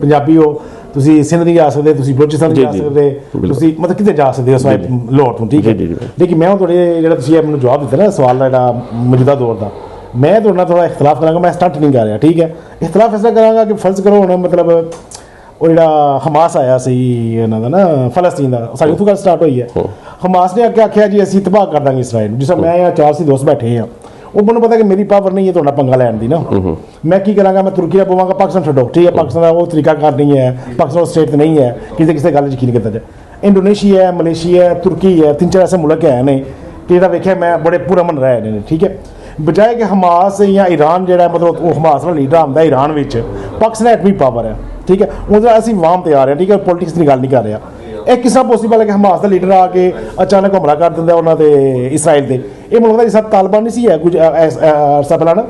پنجابی ہو ਤੁਸੀਂ ਸਿੰਧ ਨਹੀਂ ਜਾ ਸਕਦੇ, ਤੁਸੀਂ ਬਲੋਚਿਸਤਾਨ ਨਹੀਂ ਜਾ ਸਕਦੇ, ਤੁਸੀਂ ਮਤਲਬ ਕਿਤੇ ਜਾ ਸਕਦੇ ਹੋ ਸਵਾਇ ਲਾਹੌਰ ਤੋਂ, ਠੀਕ ਹੈ. ਲੇਕਿਨ ਮੈਂ ਤੁਹਾਡੇ ਜਿਹੜਾ ਤੁਸੀਂ ਮੈਨੂੰ ਜਵਾਬ ਦਿੱਤਾ ਨਾ ਸਵਾਲ ਦਾ ਜਿਹੜਾ ਮੌਜੂਦਾ ਦੌਰ ਦਾ, ਮੈਂ ਤੁਹਾਡੇ ਨਾਲ ਥੋੜਾ ਇਖਤਲਾਫ ਕਰਾਂਗਾ. ਮੈਂ ਸਟੰਟ ਨਹੀਂ ਕਰ ਰਿਹਾ, ਠੀਕ ਹੈ. ਇਖਤਲਾਫ ਇਸ ਤਰ੍ਹਾਂ ਕਰਾਂਗਾ ਕਿ ਫਰਜ਼ ਕਰੋ ਹੁਣ ਮਤਲਬ ਉਹ ਜਿਹੜਾ ਹਮਾਸ ਆਇਆ ਸੀ ਇਹਨਾਂ ਦਾ ਨਾ ਫਲਸਤੀਨ ਦਾ, ਸਾਡੀ ਉੱਥੋਂ ਗੱਲ ਸਟਾਰਟ ਹੋਈ ਹੈ. ਹਮਾਸ ਨੇ ਅੱਗੇ ਆਖਿਆ ਜੀ ਅਸੀਂ ਤਬਾਹ ਕਰ ਦਾਂਗੇ ਇਸਰਾਈਲ ਨੂੰ. ਜਿਸ ਤਰ੍ਹਾਂ ਮੈਂ ਜਾਂ 4 ਦੋਸਤ ਬੈਠੇ ਹਾਂ, ਉਹ ਮੈਨੂੰ ਪਤਾ ਕਿ ਮੇਰੀ ਪਾਵਰ ਨਹੀਂ ਹੈ ਤੁਹਾਡਾ ਪੰਗਾ ਲੈਣ ਦੀ ਨਾ. ਮੈਂ ਕੀ ਕਰਾਂਗਾ, ਮੈਂ ਤੁਰਕੀ ਦਾ ਪਵਾਂਗਾ, ਪਾਕਿਸਤਾਨ ਛੱਡੋ, ਠੀਕ ਹੈ. ਪਾਕਿਸਤਾਨ ਦਾ ਉਹ ਤਰੀਕਾ ਕਾਰ ਨਹੀਂ ਹੈ, ਪਾਕਿਸਤਾਨ ਸਟੇਟ ਤੇ ਨਹੀਂ ਹੈ ਕਿਸੇ ਗੱਲ ਯਕੀਨ ਕੀਤਾ ਜਾਏ. ਇੰਡੋਨੇਸ਼ੀਆ ਹੈ, ਮਲੇਸ਼ੀਆ ਹੈ, ਤੁਰਕੀ ਹੈ, 3-4 ਐਸੇ ਮੁਲਕ ਹੈ ਨੇ ਕਿ ਜਿਹੜਾ ਵੇਖਿਆ ਮੈਂ ਬੜੇ ਪੁਰਅਮਨ ਰਹੇ ਨੇ, ਠੀਕ ਹੈ. ਬਜਾਏ ਕਿ ਹਮਾਸ ਜਾਂ ਈਰਾਨ ਜਿਹੜਾ ਮਤਲਬ ਉਹ ਹਮਾਸ ਨਾਲ ਲੀਡਰ ਆਉਂਦਾ ਈਰਾਨ ਵਿੱਚ, ਪਾਕਿਸਤਾਨ ਐਟਮੀ ਪਾਵਰ ਹੈ, ਠੀਕ ਹੈ. ਉਹਦਾ ਅਸੀਂ ਵਾਮ ਤੇ ਆ ਰਹੇ, ਠੀਕ ਹੈ, ਪੋਲੀਟਿਕਸ ਦੀ ਗੱਲ ਨਹੀਂ ਕਰ ਰਿਹਾ. ਇਹ ਕਿਸ ਤਰ੍ਹਾਂ ਪੋਸੀਬਲ ਹੈ ਕਿ ਹਮਾਸ ਦਾ ਲੀਡਰ ਆ ਕੇ ਅਚਾਨਕ ਹਮਲਾ ਕਰ ਦਿੰਦਾ ਉਹਨਾਂ ਦੇ ਇਸਰਾਈਲ ਤੇ? ਇਹ ਮੈਨੂੰ ਲੱਗਦਾ ਜਿਸ ਤਰ੍ਹਾਂ ਤਾਲਿਬਾਨ ਨਹੀਂ ਸੀ ਹੈ ਕੁਝ ਅਰਸਾ ਪਹਿਲਾਂ ਨਾ,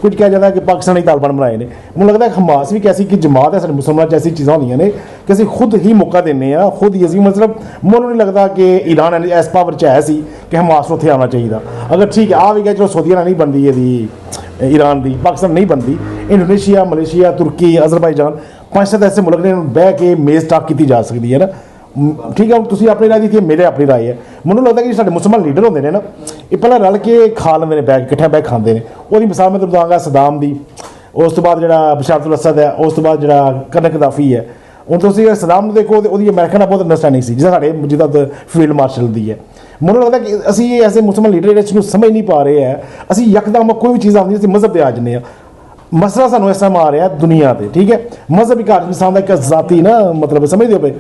ਕੁਝ ਕਿਹਾ ਜਾਂਦਾ ਕਿ ਪਾਕਿਸਤਾਨੀ ਤਾਲਿਬਾਨ ਬਣਾਏ ਨੇ. ਮੈਨੂੰ ਲੱਗਦਾ ਹਮਾਸ ਵੀ ਇੱਕ ਐਸੀ ਕਿ ਜਮਾਤ ਹੈ ਸਾਡੇ ਮੁਸਲਮਾਨਾਂ 'ਚ, ਐਸੀ ਚੀਜ਼ਾਂ ਹੁੰਦੀਆਂ ਨੇ ਕਿ ਅਸੀਂ ਖੁਦ ਹੀ ਮੌਕਾ ਦਿੰਦੇ ਹਾਂ, ਖੁਦ ਹੀ ਅਸੀਂ ਮਤਲਬ ਮੈਨੂੰ ਨਹੀਂ ਲੱਗਦਾ ਕਿ ਈਰਾਨ ਇਸ ਪਾਵਰ 'ਚ ਹੈ ਸੀ ਕਿ ਹਮਾਸ ਨੂੰ ਉੱਥੇ ਆਉਣਾ ਚਾਹੀਦਾ. ਅਗਰ ਠੀਕ ਆ ਵੀ ਗਿਆ, ਚਲੋ ਸਊਦੀ ਨਾਲ ਨਹੀਂ ਬਣਦੀ ਇਹਦੀ ਈਰਾਨ ਦੀ, ਪਾਕਿਸਤਾਨ ਨਹੀਂ ਬਣਦੀ, ਇੰਡੋਨੇਸ਼ੀਆ, ਮਲੇਸ਼ੀਆ, ਤੁਰਕੀ, ਅਜ਼ਰਬਾਈਜਾਨ, 5-7 ਐਸੇ ਮੁਲਕ ਨੇ ਬਹਿ ਕੇ ਮੇਜ਼ ਟਾਕ ਕੀਤੀ ਜਾ ਸਕਦੀ ਹੈ ਨਾ, ਠੀਕ ਹੈ. ਹੁਣ ਤੁਸੀਂ ਆਪਣੀ ਰਾਏ ਦਿੱਤੀ ਹੈ, ਮੇਰੇ ਆਪਣੀ ਰਾਏ ਹੈ. ਮੈਨੂੰ ਲੱਗਦਾ ਕਿ ਸਾਡੇ ਮੁਸਲਮਾਨ ਲੀਡਰ ਹੁੰਦੇ ਨੇ ਨਾ, ਇਹ ਪਹਿਲਾਂ ਰਲ ਕੇ ਖਾ ਲੈਂਦੇ ਨੇ, ਬੈਠ ਇਕੱਠਿਆਂ ਬਹਿ ਖਾਂਦੇ ਨੇ. ਉਹਦੀ ਮਿਸਾਲ ਮੈਂ ਤੁਹਾਨੂੰ ਦਵਾਂਗਾ ਸਦਾਮ ਦੀ, ਉਸ ਤੋਂ ਬਾਅਦ ਜਿਹੜਾ ਬਸ਼ਾਰ ਅਲ ਅਸਦ ਹੈ, ਉਸ ਤੋਂ ਬਾਅਦ ਜਿਹੜਾ ਕਦਾਫੀ ਹੈ. ਹੁਣ ਤੁਸੀਂ ਸਦਾਮ ਨੂੰ ਦੇਖੋ, ਉਹਦੀ ਅਮਰੀਕਾ ਨਾਲ ਬਹੁਤ ਅੰਡਰਸਟੈਂਡਿੰਗ ਸੀ, ਜਿਸ ਸਾਡੇ ਜਿੱਦਾਂ ਫੀਲਡ ਮਾਰਸ਼ਲ ਦੀ ਹੈ. ਮੈਨੂੰ ਲੱਗਦਾ ਕਿ ਅਸੀਂ ਐਸੇ ਮੁਸਲਮਾਨ ਲੀਡਰ ਜਿਹੜੇ ਇਸਨੂੰ ਸਮਝ ਨਹੀਂ ਪਾ ਰਹੇ ਹੈ. ਅਸੀਂ ਯਕਦਮ ਕੋਈ ਵੀ ਚੀਜ਼ ਆਉਂਦੀ ਅਸੀਂ ਮਜ਼ਹਬ 'ਤੇ ਆ ਜਾਂਦੇ ਹਾਂ. ਮਸਲਾ ਸਾਨੂੰ ਇਸ ਤਰ੍ਹਾਂ ਆ ਰਿਹਾ ਦੁਨੀਆ 'ਤੇ, ਠੀਕ ਹੈ. ਮਜ਼ਹਬ ਇੱਕ ਇਨਸਾਨ ਦਾ ਇੱਕ ਜ਼ਾਤੀ ਨਾ ਮਤਲਬ ਸਮਝਦੇ ਹੋ,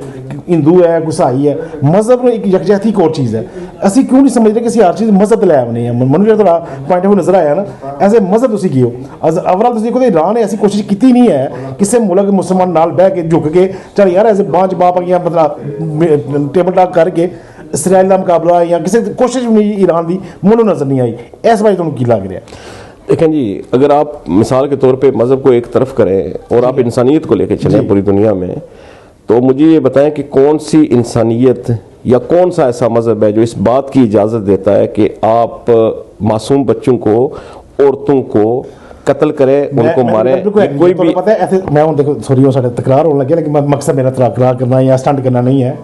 ਹਿੰਦੂ ਹੈ, ਗੁਸਾਈ ਹੈ, ਮਜ਼ਹਬ ਇੱਕ ਯਕਜਹਿਤੀ ਇੱਕ ਹੋਰ ਚੀਜ਼ ਹੈ. ਅਸੀਂ ਕਿਉਂ ਨਹੀਂ ਸਮਝਦੇ ਕਿ ਅਸੀਂ ਹਰ ਚੀਜ਼ ਮਜ਼ਹਬ 'ਤੇ ਲੈ ਆਉਂਦੇ ਹਾਂ? ਮੈਨੂੰ ਜਿਹੜਾ ਤੁਹਾਡਾ ਪੁਆਇੰਟ ਆਫ ਨਜ਼ਰ ਆਇਆ ਨਾ, ਐਜ਼ ਏ ਮਜ਼ਹਬ ਤੁਸੀਂ ਕੀ ਹੋ? ਅਵਰਲ ਤੁਸੀਂ ਦੇਖੋ ਈਰਾਨ ਨੇ ਐਸੀ ਕੋਸ਼ਿਸ਼ ਕੀਤੀ ਨਹੀਂ ਹੈ ਕਿਸੇ ਮੁਲਕ ਮੁਸਲਮਾਨ ਨਾਲ ਬਹਿ ਕੇ ਝੁਕ ਕੇ ਚੱਲ ਯਾਰ ਐਜ਼ ਏ ਬਾਂਝ ਬਾਪ ਆ ਗਈਆਂ ਮਤਲਬ ਟੇਬਲ ਟਾਕ ਕਰਕੇ ਇਸਰਾਈਲ ਦਾ ਮੁਕਾਬਲਾ ਜਾਂ ਕਿਸੇ ਕੋਸ਼ਿਸ਼ ਵੀ ਨਹੀਂ ईरान ਦੀ ਮੈਨੂੰ ਨਜ਼ਰ ਨਹੀਂ ਆਈ. ਇਸ ਬਾਰੇ ਤੁਹਾਨੂੰ ਕੀ ਲੱਗ ਰਿਹਾ? دیکھیں جی، اگر آپ مثال کے طور پہ مذہب کو ایک طرف کریں اور آپ انسانیت کو لے کے چلیں پوری دنیا میں، تو مجھے یہ بتائیں کہ کون سی انسانیت یا کون سا ایسا مذہب ہے جو اس بات کی اجازت دیتا ہے کہ آپ معصوم بچوں کو، عورتوں کو قتل کریں، ان کو ماریں؟ کوئی بھی پتہ ہے میں دیکھو سوری وہ سارے تکرار ہونے لگے، لیکن مقصد میرا تکرار کرنا یا اسٹنٹ کرنا نہیں ہے.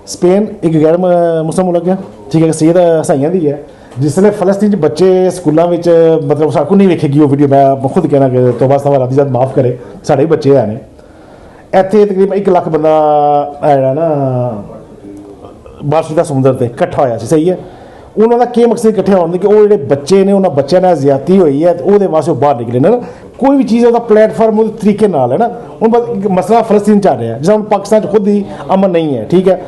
اسپین ایک غیر مسلم ملک ہے، ٹھیک ہے، سید عیسائیاں دی ہے. جس نے فلسطین بچے سکولوں میں مطلب ساکو نہیں ویکھے گی وہ ویڈیو، میں خود کہنا کہ توبہ استغفار رب دی ذات معاف کرے، ساڈے بچے ہیں ਇੱਥੇ ਤਕਰੀਬਨ 1 ਲੱਖ ਬੰਦਾ ਜਿਹੜਾ ਨਾ ਬਾਰਸ਼ਿਦਾ ਸਮੁੰਦਰ ਤੇ ਇਕੱਠਾ ਹੋਇਆ ਸੀ, ਸਹੀ ਹੈ। ਉਹਨਾਂ ਦਾ ਕੀ ਮਕਸਦ ਇਕੱਠੇ ਹੋਣ ਦਾ ਕਿ ਉਹ ਜਿਹੜੇ ਬੱਚੇ ਨੇ ਉਹਨਾਂ ਬੱਚਿਆਂ ਨਾਲ ਜ਼ਿਆਦਤੀ ਹੋਈ ਹੈ ਤੇ ਉਹਦੇ ਵਾਸਤੇ ਉਹ ਬਾਹਰ ਨਿਕਲੇ ਨੇ ਨਾ। ਕੋਈ ਵੀ ਚੀਜ਼ ਉਹਦਾ ਪਲੇਟਫਾਰਮ ਉਹਦੇ ਤਰੀਕੇ ਨਾਲ ਹੈ ਨਾ। ਹੁਣ ਬਸ ਮਸਲਾ ਫਲਸਤੀਨ ਚੱਲ ਰਿਹਾ, ਜਿਸ ਹੁਣ ਪਾਕਿਸਤਾਨ 'ਚ ਖੁਦ ਹੀ ਅਮਨ ਨਹੀਂ ਹੈ, ਠੀਕ ਹੈ।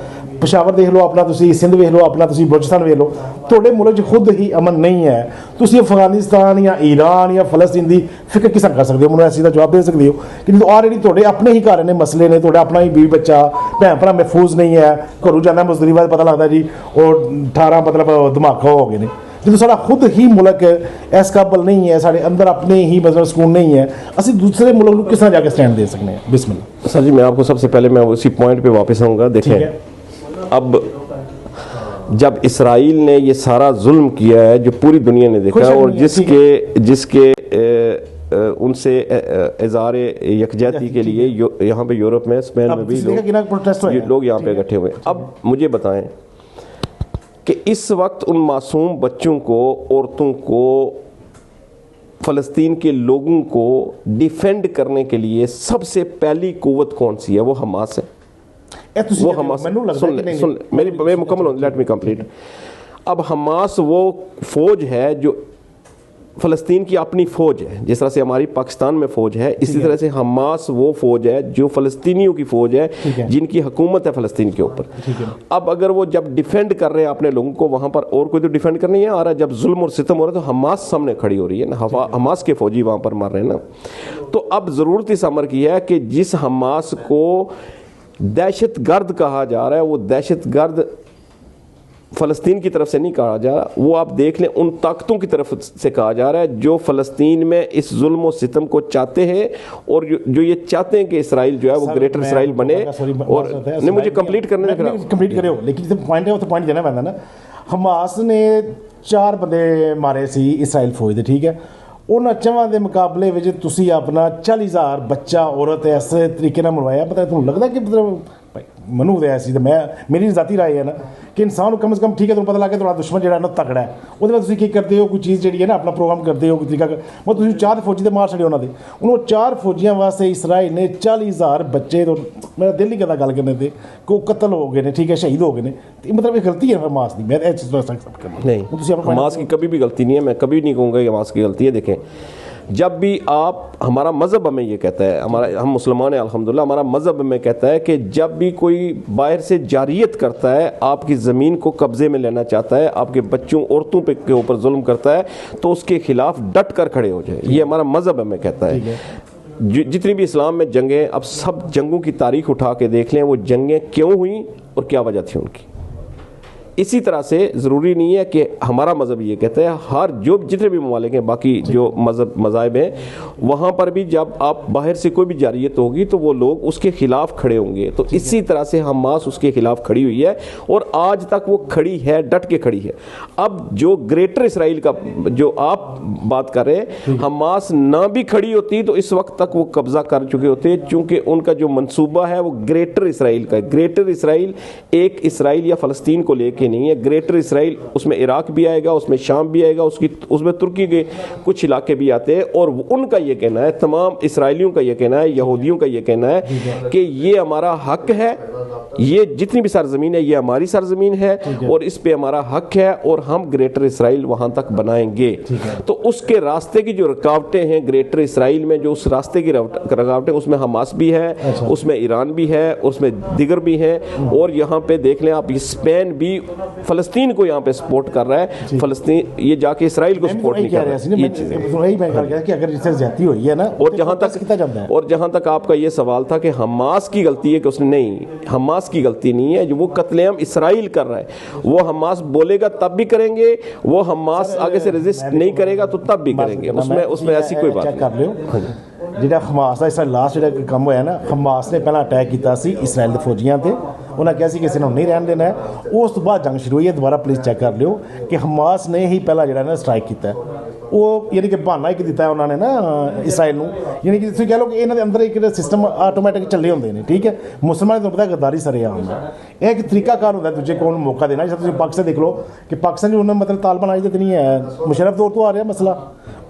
ਪਸ਼ਾਵਰ ਦੇਖ ਲਓ ਆਪਣਾ, ਤੁਸੀਂ ਸਿੰਧ ਵੇਖ ਲਓ ਆਪਣਾ, ਤੁਸੀਂ ਬਲੋਚਿਸਤਾਨ ਵੇਖ ਲਓ, ਤੁਹਾਡੇ ਮੁਲਕ 'ਚ ਖੁਦ ਹੀ ਅਮਨ ਨਹੀਂ ਹੈ। ਤੁਸੀਂ ਅਫਗਾਨਿਸਤਾਨ ਜਾਂ ਈਰਾਨ ਜਾਂ ਫਲਸਤੀਨ ਦੀ ਫਿਕਰ ਕਿਸ ਤਰ੍ਹਾਂ ਕਰ ਸਕਦੇ ਹੋ? ਮੈਨੂੰ ਐਸੀ ਦਾ ਜਵਾਬ ਦੇ ਸਕਦੇ ਹੋ ਕਿ ਜਦੋਂ ਆਲਰੇਡੀ ਤੁਹਾਡੇ ਆਪਣੇ ਹੀ ਘਰ ਨੇ ਮਸਲੇ ਨੇ, ਤੁਹਾਡਾ ਆਪਣਾ ਹੀ ਬੀਵੀ ਬੱਚਾ ਭੈਣ ਭਰਾ ਮਹਿਫੂਜ਼ ਨਹੀਂ ਹੈ, ਘਰੋਂ ਜਾਂਦਾ ਮਜ਼ਦੂਰੀ ਬਾਅਦ ਪਤਾ ਲੱਗਦਾ ਜੀ ਉਹ 18 ਮਤਲਬ ਧਮਾਕਾ ਹੋ ਗਏ ਨੇ। ਜਦੋਂ ਸਾਡਾ ਖੁਦ ਹੀ ਮੁਲਕ ਇਸ ਕਾਬਲ ਨਹੀਂ ਹੈ, ਸਾਡੇ ਅੰਦਰ ਆਪਣੇ ही मतलब सुकून नहीं है, ਅਸੀਂ दूसरे मुल्क को किस तरह जाके स्टैंड दे सकते हैं? बिस्मिल्लाह। सर जी, मैं आपको सबसे पहले मैं उसी पॉइंट पे वापस आऊँगा। देखें, अब जब इसराइल ने ये सारा जुल्म किया है जो पूरी दुनिया ने देखा है, और जिसके उनसे इज़हार यकजहती के लिए यहाँ पे यूरोप में, स्पेन में भी लोग यहाँ पे इकट्ठे हुए। अब मुझे बताएं कि इस वक्त उन मासूम बच्चों को, औरतों को, फ़लस्तीन के लोगों को डिफेंड करने के लिए सबसे पहली कुव्वत कौन सी है? वो हमास है। वो हमास, सुन मेरी मुकम्मल, लेट मी कंप्लीट। अब हमास वो फौज है जो फ़लस्तीन की अपनी फ़ौज है, जिस तरह से हमारी पाकिस्तान में फ़ौज है, इसी तरह से हमास वो फ़ौज है जो फ़लस्तीनियों की फ़ौज है जिनकी हुकूमत है फ़लस्तीन के ऊपर। अब अगर वो जब डिफेंड कर रहे हैं अपने लोगों को वहाँ पर, और कोई तो डिफेंड करने नहीं आ रहा, जब जुल्म और सितम हो रहा है तो हमास सामने खड़ी हो रही है ना, हमास के फ़ौजी वहाँ पर मार रहे हैं ना। तो अब ज़रूरत इस अमर की है कि जिस हमास को दहशत गर्द कहा जा रहा है, वो दहशत गर्द फ़लस्तीन की तरफ से नहीं कहा जा रहा, वो आप देख लें उन ताकतों की तरफ से कहा जा रहा है जो फ़लस्तीन में इस जुल्म और सितम को चाहते हैं, और जो ये चाहते हैं कि इसराइल जो है वो ग्रेटर इसराइल बने। और नहीं, मुझे कंप्लीट करने दें, कंप्लीट करो, लेकिन जो पॉइंट है वो तो पॉइंट देना पैंदा ना। हमास ने 4 बंदे मारे सी इसराइल फौज दे, ठीक है। उन्होंने 4 के मुकाबले में तुसी अपना 40,000 बच्चा औरत इस तरीके नाल मरवाया। पता तुहानूं लगदा कि मतलब मनु तो ऐसी, तो मैं मेरी जाती राय है ना कि इंसान कम से कम, ठीक है, तुम पता लग गया तुम्हारा दुश्मन जो ना तगड़ा है, वो बाद की करते हो, कोई चीज़ जी है ना अपना प्रोग्राम करते हो, कोई तरीका मतलब तुम 4 फौजी तो मार छड़े उन्होंने। उन्होंने 4 फौजियों वास्ते इसराइल ने 40,000 बच्चे, तो मेरा दिल नहीं करता गल करने से, को कत्ल हो गए ने, ठीक है, शहीद हो गए ने। मतलब ये गलती है हमास की, मैं चीज़ नहीं, हमास की कभी भी गलती नहीं है, मैं कभी नहीं कहूँगा कि हमास की गलती है। देखें, जब भी आप, हमारा मज़हब हमें ये कहता है, हम मुसलमान हैं अल्हम्दुलिल्लाह, हमारा मज़हब हमें कहता है कि जब भी कोई बाहर से जारियत करता है, आपकी ज़मीन को कब्ज़े में लेना चाहता है, आपके बच्चों औरतों पे के ऊपर जुल्म करता है, तो उसके ख़िलाफ़ डट कर खड़े हो जाए। ये हमारा मज़हब हमें कहता है। जितनी भी इस्लाम में जंगें, अब सब जंगों की तारीख़ उठा के देख लें, वो जंगें क्यों हुई और क्या वजह थी उनकी। इसी तरह से ज़रूरी नहीं है कि हमारा मज़हब ये कहता है, हर जो जितने भी ममालिक हैं, बाकी जो मज़ाहिब हैं, वहाँ पर भी जब आप बाहर से कोई भी जारियत होगी तो वो लोग उसके ख़िलाफ़ खड़े होंगे। तो इसी तरह से हमास उसके ख़िलाफ़ खड़ी हुई है, और आज तक वो खड़ी है, डट के खड़ी है। अब जो ग्रेटर इसराइल का जो आप बात कर रहे हैं, हमास ना भी खड़ी होती तो इस वक्त तक वो कब्ज़ा कर चुके होते, चूँकि उनका जो मनसूबा है वो ग्रेटर इसराइल का है। ग्रेटर इसराइल एक इसराइल या फ़लस्तीन को लेके नहीं है, ग्रेटर इसराइल उसमें इराक भी आएगा, उसमें शाम भी आएगा, उसमें तुर्की के कुछ इलाके भी आते हैं। और उनका ये कहना है, तमाम इसराइलियों का ये कहना है, यहूदियों का ये कहना है कि ये हमारा हक है, ये जितनी भी सरजमीन है ये हमारी सरजमीन है, और इस पे हमारा हक है, और हम ग्रेटर इसराइल वहां तक बनाएंगे। तो उसके रास्ते की जो रुकावटें हैं ग्रेटर इसराइल में, जो उस रास्ते की रुकावटें, उसमें हमास भी है, उसमें ईरान भी है, उसमें दिगर भी हैं। और यहाँ पे देख लें आप, स्पेन भी फ़लस्तीन को यहाँ पे सपोर्ट कर रहा है, फ़लस्तीन ये जाके इसराइल को सपोर्ट नहीं कर रहा है। ये चीज़ें, अगर इससे ज्यादती हुई है ना, और जहाँ तक आपका ये सवाल था कि हमास की गलती है कि उसने, नहीं, हमास की गलती नहीं है, जो वो कत्लेआम इसराइल कर रहा है, वो हमास बोलेगा तब भी करेंगे, वो हमास आगे से रेजिस्ट नहीं करेगा तो तब भी करेंगे, उसमें ऐसी कोई बात नहीं। ਜਿਹੜਾ ਹਮਾਸ ਦਾ ਇਸ ਲਾਸਟ ਜਿਹੜਾ ਕੰਮ ਹੋਇਆ ਨਾ, ਹਮਾਸ ਨੇ ਪਹਿਲਾਂ ਅਟੈਕ ਕੀਤਾ ਸੀ ਇਸਰਾਈਲ ਦੇ ਫੌਜੀਆਂ ਤੇ, ਉਹਨਾਂ ਕਿਹਾ ਸੀ ਕਿਸੇ ਨੂੰ ਨਹੀਂ ਰਹਿਣ ਦੇਣਾ ਹੈ। ਉਸ ਤੋਂ ਬਾਅਦ ਜੰਗ ਸ਼ੁਰੂ ਹੋਈ ਹੈ, ਦੁਬਾਰਾ ਪਲੀਜ਼ ਚੈੱਕ ਕਰ ਲਿਓ ਕਿ ਹਮਾਸ ਨੇ ਹੀ ਪਹਿਲਾਂ ਜਿਹੜਾ ਨਾ ਸਟ੍ਰਾਈਕ ਕੀਤਾ। ਉਹ ਯਾਨੀ ਕਿ ਬਹਾਨਾ ਇੱਕ ਦਿੱਤਾ ਉਹਨਾਂ ਨੇ ਨਾ ਇਸਰਾਈਲ ਨੂੰ, ਯਾਨੀ ਕਿ ਤੁਸੀਂ ਕਹਿ ਲਓ ਕਿ ਇਹਨਾਂ ਦੇ ਅੰਦਰ ਇੱਕ ਸਿਸਟਮ ਆਟੋਮੈਟਿਕ ਚੱਲੇ ਹੁੰਦੇ ਨੇ, ਠੀਕ ਹੈ। ਮੁਸਲਮਾਨ ਨੂੰ ਪਤਾ ਗੱਦਾਰੀ ਸਰੇਆਮ ਹੁੰਦਾ, ਇਹ ਇੱਕ ਤਰੀਕਾਕਾਰ ਹੁੰਦਾ ਦੂਜੇ ਕੋਲ ਨੂੰ ਮੌਕਾ ਦੇਣਾ। ਜਿਸ ਤੁਸੀਂ ਪਾਕਿਸਤਾਨ ਦੇਖ ਲਓ ਕਿ ਪਾਕਿਸਤਾਨ 'ਚ ਉਹਨਾਂ ਮਤਲਬ ਤਾਲਿਬਾਨ ਅੱਜ ਤੱਕ ਨਹੀਂ ਹੈ, ਮੁਸ਼ਰਫ ਦੌਰ ਤੋਂ ਆ ਰਿਹਾ ਮਸਲਾ,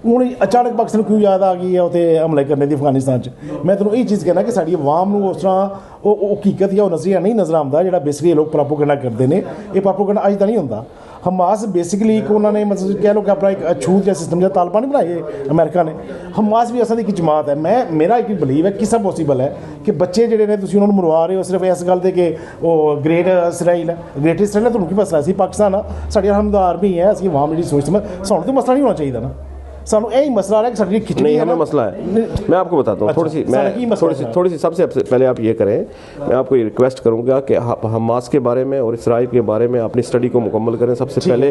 ਹੁਣ ਅਚਾਨਕ ਪਾਕਿਸਤਾਨ ਨੂੰ ਕਿਉਂ ਯਾਦ ਆ ਗਈ ਹੈ ਉੱਥੇ ਹਮਲੇ ਕਰਨੇ ਦੀ ਅਫਗਾਨਿਸਤਾਨ 'ਚ। ਮੈਂ ਤੁਹਾਨੂੰ ਇਹ ਚੀਜ਼ ਕਹਿਣਾ ਕਿ ਸਾਡੀ ਆਵਾਮ ਨੂੰ ਉਸ ਤਰ੍ਹਾਂ ਉਹ ਹਕੀਕਤ ਜਾਂ ਉਹ ਨਜ਼ਰੀਆ ਨਹੀਂ ਨਜ਼ਰ ਆਉਂਦਾ ਜਿਹੜਾ ਬੇਸਿਕਲੀ ਲੋਕ ਪ੍ਰੋਪੋਗੈਂਡਾ ਕਰਦੇ ਨੇ। ਇਹ ਪ੍ਰੋਪੋਗੈਂਡਾ ਅੱਜ ਤਾਂ ਨਹੀਂ ਹੁੰਦਾ। ਹਮਾਸ ਬੇਸਿਕਲੀ ਇੱਕ ਉਹਨਾਂ ਨੇ ਮਤਲਬ ਕਹਿ ਲਓ ਕਿ ਆਪਣਾ ਇੱਕ ਅਛੂਤ ਜਿਹਾ ਸਿਸਟਮ ਜਿਹਾ ਤਾਲਿਬਾਨ ਬਣਾਏ ਅਮਰੀਕਾ ਨੇ। ਹਮਾਸ ਵੀ ਅਸਾਂ ਦੀ ਇੱਕ ਜਮਾਤ ਹੈ। ਮੇਰਾ ਇੱਕ ਬਲੀਵ ਹੈ ਕਿ ਸਭ ਪੋਸੀਬਲ ਹੈ ਕਿ ਬੱਚੇ ਜਿਹੜੇ ਨੇ ਤੁਸੀਂ ਉਹਨਾਂ ਨੂੰ ਮਰਵਾ ਰਹੇ ਹੋ ਸਿਰਫ ਇਸ ਗੱਲ ਦੇ ਕਿ ਉਹ ਗ੍ਰੇਟ ਇਸਰਾਈਲ ਹੈ। ਗ੍ਰੇਟ ਇਸਰਾਈਲ ਤੁਹਾਨੂੰ ਕੀ ਮਸਲਾ ਸੀ? ਪਾਕਿਸਤਾਨ ਆ, ਸਾਡੀ ਹਮਦਾ ਆਰਮੀ ਹੈ, ਅਸੀਂ ਆਵਾਮ ਜਿਹੜੀ ਸੋਚ ਸਮਝ, ਸਾਨੂੰ ਤਾਂ ਮਸਲਾ ਨਹੀਂ ਹੋਣਾ ਚਾਹੀਦਾ ਨਾ। सानू यही मसला है कि साड़ी खिचड़ी नहीं, हमें मसला है। मैं आपको बताता हूँ। अच्छा, थोड़ी सी सबसे पहले आप ये करें, मैं आपको ये रिक्वेस्ट करूँगा कि हमास के बारे में और इसराइल के बारे में अपनी स्टडी को मुकम्मल करें। सबसे पहले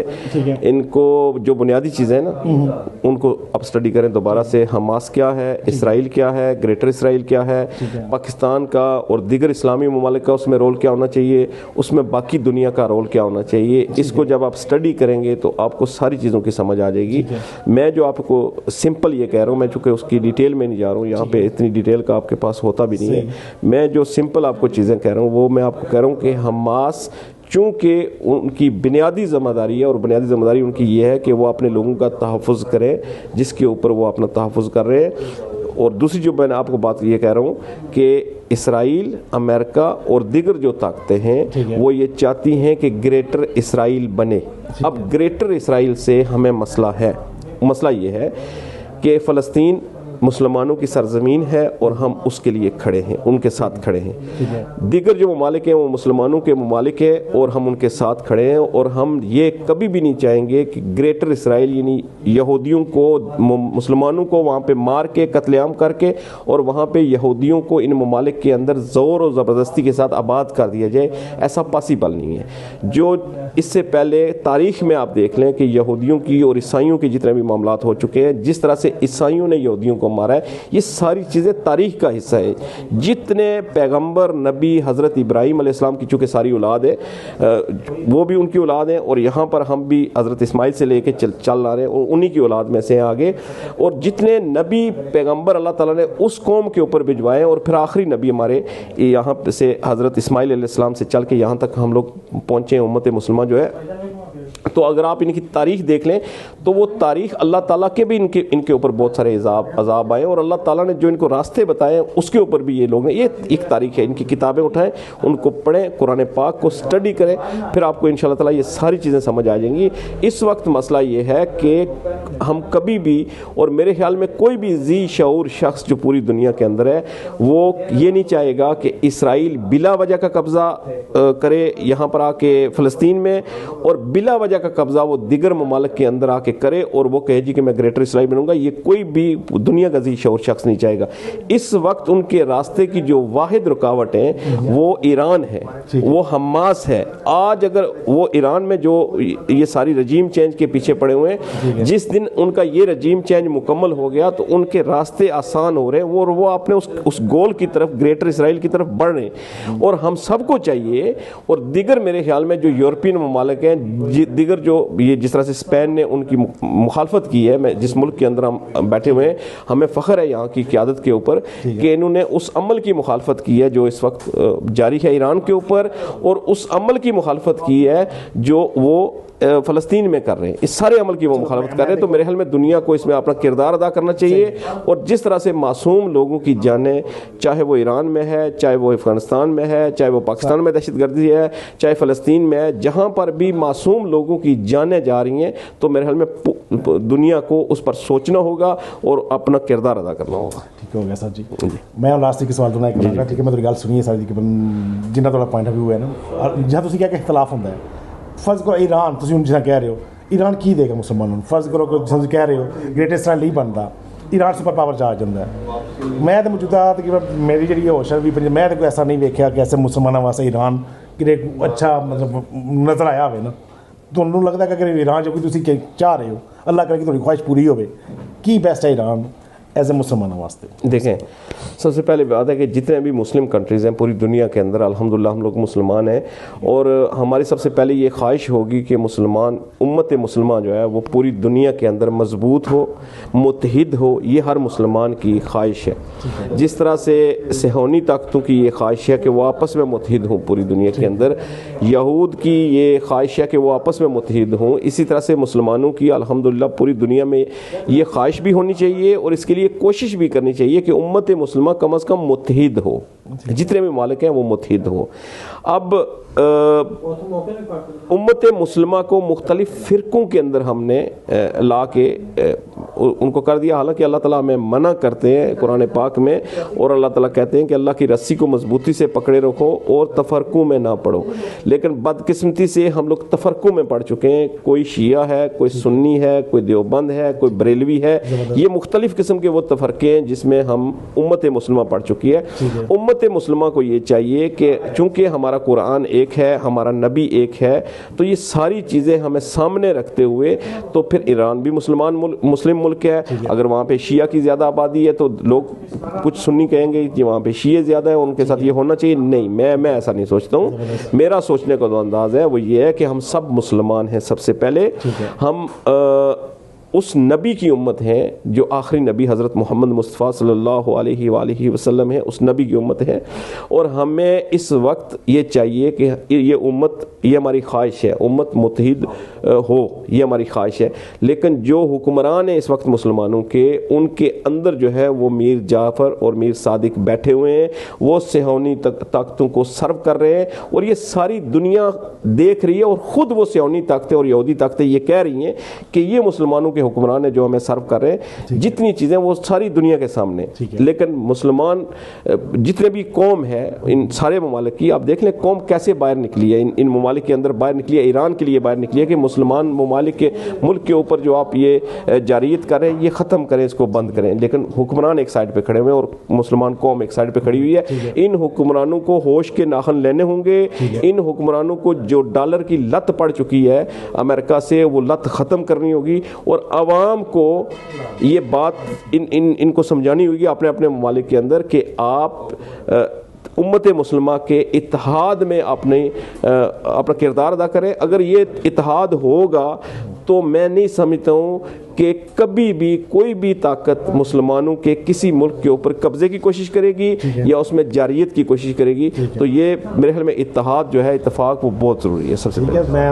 इनको जो बुनियादी चीज़ें हैं ना उनको आप स्टडी करें दोबारा से। हमास क्या है, इसराइल क्या है, ग्रेटर इसराइल क्या है, पाकिस्तान का और दीगर इस्लामी ममालिक का उसमें रोल क्या होना चाहिए, उसमें बाकी दुनिया का रोल क्या होना चाहिए। इसको जब आप स्टडी करेंगे तो आपको सारी चीज़ों की समझ आ जाएगी। मैं जो आप को सिंपल ये कह रहा हूँ, मैं चूँकि उसकी डिटेल में नहीं जा रहा हूँ, यहाँ पे इतनी डिटेल का आपके पास होता भी नहीं है। मैं जो सिंपल आपको चीज़ें कह रहा हूँ वो मैं आपको कह रहा हूँ कि हमास चूँकि उनकी बुनियादी ज़िम्मेदारी है और बुनियादी ज़िम्मेदारी उनकी ये है कि वो अपने लोगों का तहफ़्फ़ुज़ करें जिसके ऊपर वो अपना तहफ़्फ़ुज़ कर रहे हैं। और दूसरी जो मैं आपको बात ये कह रहा हूँ कि इसराइल, अमेरिका और दीगर जो ताकतें हैं वो ये चाहती हैं कि ग्रेटर इसराइल बने। अब ग्रेटर इसराइल से हमें मसला ये है कि फ़लस्तीन मुसलमानों की सरज़मीन है और हम उसके लिए खड़े हैं, उनके साथ खड़े हैं। दीगर जो ममालिक हैं वो मुसलमानों के ममालिक हैं और हम उनके साथ खड़े हैं। और हम ये कभी भी नहीं चाहेंगे कि ग्रेटर इसराइल यानी यहूदियों को, मुसलमानों को वहाँ पे मार के कत्लेआम करके और वहाँ पे यहूदियों को इन ममालिक के अंदर ज़ोर और ज़बरदस्ती के साथ आबाद कर दिया जाए, ऐसा पॉसिबल नहीं है। जो इससे पहले तारीख़ में आप देख लें कि यहूदियों की और ईसाइयों के जितने भी मामलात हो चुके हैं, जिस तरह से ईसाइयों ने यहूदियों को मारा है, ये सारी चीज़ें तारीख़ का हिस्सा है। जितने पैगंबर, नबी, हज़रत इब्राहीम अलैहिस्सलाम की चूँकि सारी औलाद है, वो भी उनकी औलाद है और यहाँ पर हम भी हज़रत इस्माइल से लेके चल रहे हैं, उन्हीं की औलाद में से आगे। और जितने नबी पैगंबर अल्लाह ताला ने उस कौम के ऊपर भिजवाए और फिर आखिरी नबी हमारे यहाँ से हज़रत इस्माइल अलैहिस्सलाम से चल के यहाँ तक हम लोग पहुँचे, उम्मत मुसलमान जो है। तो अगर आप इनकी तारीख़ देख लें तो वो तारीख़ अल्लाह ताला के भी इनके ऊपर बहुत सारे अज़ाब आए और अल्लाह ताला ने जो इनको रास्ते बताए उसके ऊपर भी ये लोग ने, ये एक तारीख़ है। इनकी किताबें उठाएं, उनको पढ़ें, कुरान पाक को स्टडी करें, फिर आपको इंशाअल्लाह ताला ये सारी चीज़ें समझ आ जाएंगी। इस वक्त मसला ये है कि हम कभी भी, और मेरे ख्याल में कोई भी ज़ी शऊर शख्स जो पूरी दुनिया के अंदर है, वो ये नहीं चाहेगा कि इसराइल बिला वजह का कब्ज़ा करे यहाँ पर आके फ़लस्तीन में, और बिला वजह का कब्ज़ा वो दिगर ममालिक के अंदर आके करे और वो कहे जी कि मैं ग्रेटर इसराइल बनूंगा। ये कोई भी दुनिया का ज़ी शऊर शख्स नहीं चाहेगा। इस वक्त उनके रास्ते की जो वाहिद रुकावट है वो ईरान है, वो हमास है। आज अगर वो ईरान में जो ये सारी रजीम चेंज के पीछे पड़े हुए हैं, जिस दिन उनका ये रजीम चेंज मुकम्मल हो गया तो उनके रास्ते आसान हो रहे हैं और वो अपने उस गोल की तरफ, ग्रेटर इसराइल की तरफ बढ़ रहे हैं। और हम सबको चाहिए, और दिगर मेरे ख्याल में जो यूरोपियन ममालिक हैं, दिगर जो ये जिस तरह से स्पेन ने उनकी मुखालफत की है, मैं जिस मुल्क के अंदर हम बैठे हुए हैं, हमें फ़ख्र है यहाँ की क़यादत के ऊपर कि इन्होंने उस अमल की मुखालफत की है जो इस वक्त जारी है ईरान के ऊपर, और उस अमल की मुखालफत की है जो वो फ़लस्तीन में कर रहे हैं। इस सारे अमल की वो मुखालफत कर रहे हैं। तो मेरे ख्याल में दुनिया को इसमें अपना किरदार अदा करना चाहिए। और जिस तरह से मासूम लोगों की जानें, चाहे वो ईरान में है, चाहे वो अफ़गानिस्तान में है, चाहे वो पाकिस्तान में दहशतगर्दी है, चाहे फ़लस्तीन में है, जहाँ पर भी मासूम लोगों की जानें जा रही हैं, तो मेरे ख्याल में दुनिया को उस पर सोचना होगा और अपना किरदार अदा करना होगा। ठीक हो गया सर जी। मैं लास्ट एक सवाल दोना करूँगा, ठीक है? मैं तो गल सुनी है सारी जिन्ना थोड़ा पॉइंट ऑफ व्यू है ना, जहाँ तुम क्या इख्तलाफ होता है, फर्ज करो ईरान, तुम जिस कह रहे हो ईरान की देगा मुसलमानों, फर्ज करो कि तुम कह रहे हो ग्रेटर इसराइल नहीं बनता, ईरान सुपर पावर च आ जाता है। मैं तो मौजूदा तकरीबन मेरी जी होश है भी, मैं तो कोई ऐसा नहीं वेख्या कि ऐसे मुसलमानों वास्ते ईरान कि अच्छा मतलब नज़र आया हो ना। ਤੁਹਾਨੂੰ ਲੱਗਦਾ ਕਿ ਅਗਰ ईरान जो कोई तुम चाह रहे हो, अल्लाह करे कि थोड़ी ख्वाहिश पूरी हो, की बेस्ट है ईरान ایز اے مسلمانوں واسطے؟ دیکھیں سب سے پہلے بات ہے کہ جتنے بھی مسلم کنٹریز ہیں پوری دنیا کے اندر الحمدللہ ہم لوگ مسلمان ہیں، اور ہماری سب سے پہلے یہ خواہش ہوگی کہ مسلمان امت مسلمہ جو ہے وہ پوری دنیا کے اندر مضبوط ہو، متحد ہو. یہ ہر مسلمان کی خواہش ہے. جس طرح سے صہیونی طاقتوں کی یہ خواہش ہے کہ وہ آپس میں متحد ہوں پوری دنیا کے اندر، یہود کی یہ خواہش ہے کہ وہ آپس میں متحد ہوں، اسی طرح سے مسلمانوں کی الحمدللہ پوری دنیا میں یہ خواہش بھی ہونی چاہیے اور اس کے لیے کوشش بھی کرنی چاہیے کہ امت مسلمہ کم از کم متحد ہو، جتنے بھی ممالک ہیں وہ متحد ہو. اب امت مسلمہ کو مختلف فرقوں کے اندر ہم نے لا کے ان کو کر دیا، حالانکہ اللہ تعالیٰ ہمیں منع کرتے ہیں قرآن پاک میں، اور اللہ تعالیٰ کہتے ہیں کہ اللہ کی رسی کو مضبوطی سے پکڑے رکھو اور تفرقوں میں نہ پڑو. لیکن بدقسمتی سے ہم لوگ تفرقوں میں پڑ چکے ہیں. کوئی شیعہ ہے، کوئی سنی ہے، کوئی دیوبند ہے، کوئی بریلوی ہے. یہ مختلف قسم کے وہ تفرقے ہیں جس میں ہم امت مسلمہ پڑ چکی ہے. امت مسلمہ کو یہ چاہیے کہ چونکہ ہمارا قرآن ایک ہے، ہمارا نبی ایک ہے، تو یہ ساری چیزیں ہمیں سامنے رکھتے ہوئے، تو پھر ایران بھی مسلم ملک ہے، اگر وہاں پہ شیعہ کی زیادہ آبادی ہے تو لوگ کچھ سنی کہیں گے کہ وہاں پہ شیعہ زیادہ ہیں، ان کے ساتھ یہ ہونا چاہیے. نہیں، میں ایسا نہیں سوچتا ہوں. میرا سوچنے کا جو انداز ہے وہ یہ ہے کہ ہم سب مسلمان ہیں. سب سے پہلے ہم اس نبی کی امت ہیں جو آخری نبی حضرت محمد مصطفیٰ صلی اللہ علیہ وآلہ وسلم ہے، اس نبی کی امت ہے. اور ہمیں اس وقت یہ چاہیے کہ یہ امت، یہ ہماری خواہش ہے امت متحد ہو، یہ ہماری خواہش ہے. لیکن جو حکمران ہیں اس وقت مسلمانوں کے، ان کے اندر جو ہے وہ میر جعفر اور میر صادق بیٹھے ہوئے ہیں، وہ صہیونی طاقتوں کو سرو کر رہے ہیں، اور یہ ساری دنیا دیکھ رہی ہے، اور خود وہ صہیونی طاقتیں اور یہودی طاقتیں یہ کہہ رہی ہیں کہ یہ مسلمانوں کے حکمران ہیں جو ہمیں سرو کر رہے ہیں. جتنی چیزیں وہ ساری دنیا کے سامنے. لیکن مسلمان جتنے بھی قوم ہے ان سارے ممالک کی، آپ دیکھ لیں قوم کیسے باہر نکلی ہے، ان ممالک کے اندر باہر نکلی ہے. ایران کے لیے باہر نکلی ہے کہ مسلمان ممالک کے ملک کے اوپر جو آپ یہ جاریت کر رہے ہیں یہ ختم کریں، اس کو بند کریں. لیکن حکمران ایک سائڈ پہ کھڑے ہوئے ہیں اور مسلمان قوم ایک سائڈ پہ کھڑی ہوئی ہے. ان حکمرانوں کو ہوش کے ناخن لینے ہوں گے. ان حکمرانوں کو جو ڈالر کی لت پڑ چکی ہے امریکہ سے، وہ لت ختم کرنی ہوگی، اور عوام کو یہ بات ان کو سمجھانی ہوگی اپنے اپنے ممالک کے اندر کہ آپ امت مسلمہ کے اتحاد میں اپنا کردار ادا کریں. اگر یہ اتحاد ہوگا تو میں نہیں سمجھتا ہوں کہ کبھی بھی کوئی بھی طاقت مسلمانوں کے کسی ملک کے اوپر قبضے کی کوشش کرے گی یا اس میں جاریت کی کوشش کرے گی. تو یہ میرے خیال میں اتحاد جو ہے، اتفاق، وہ بہت ضروری ہے. سب سے پہلے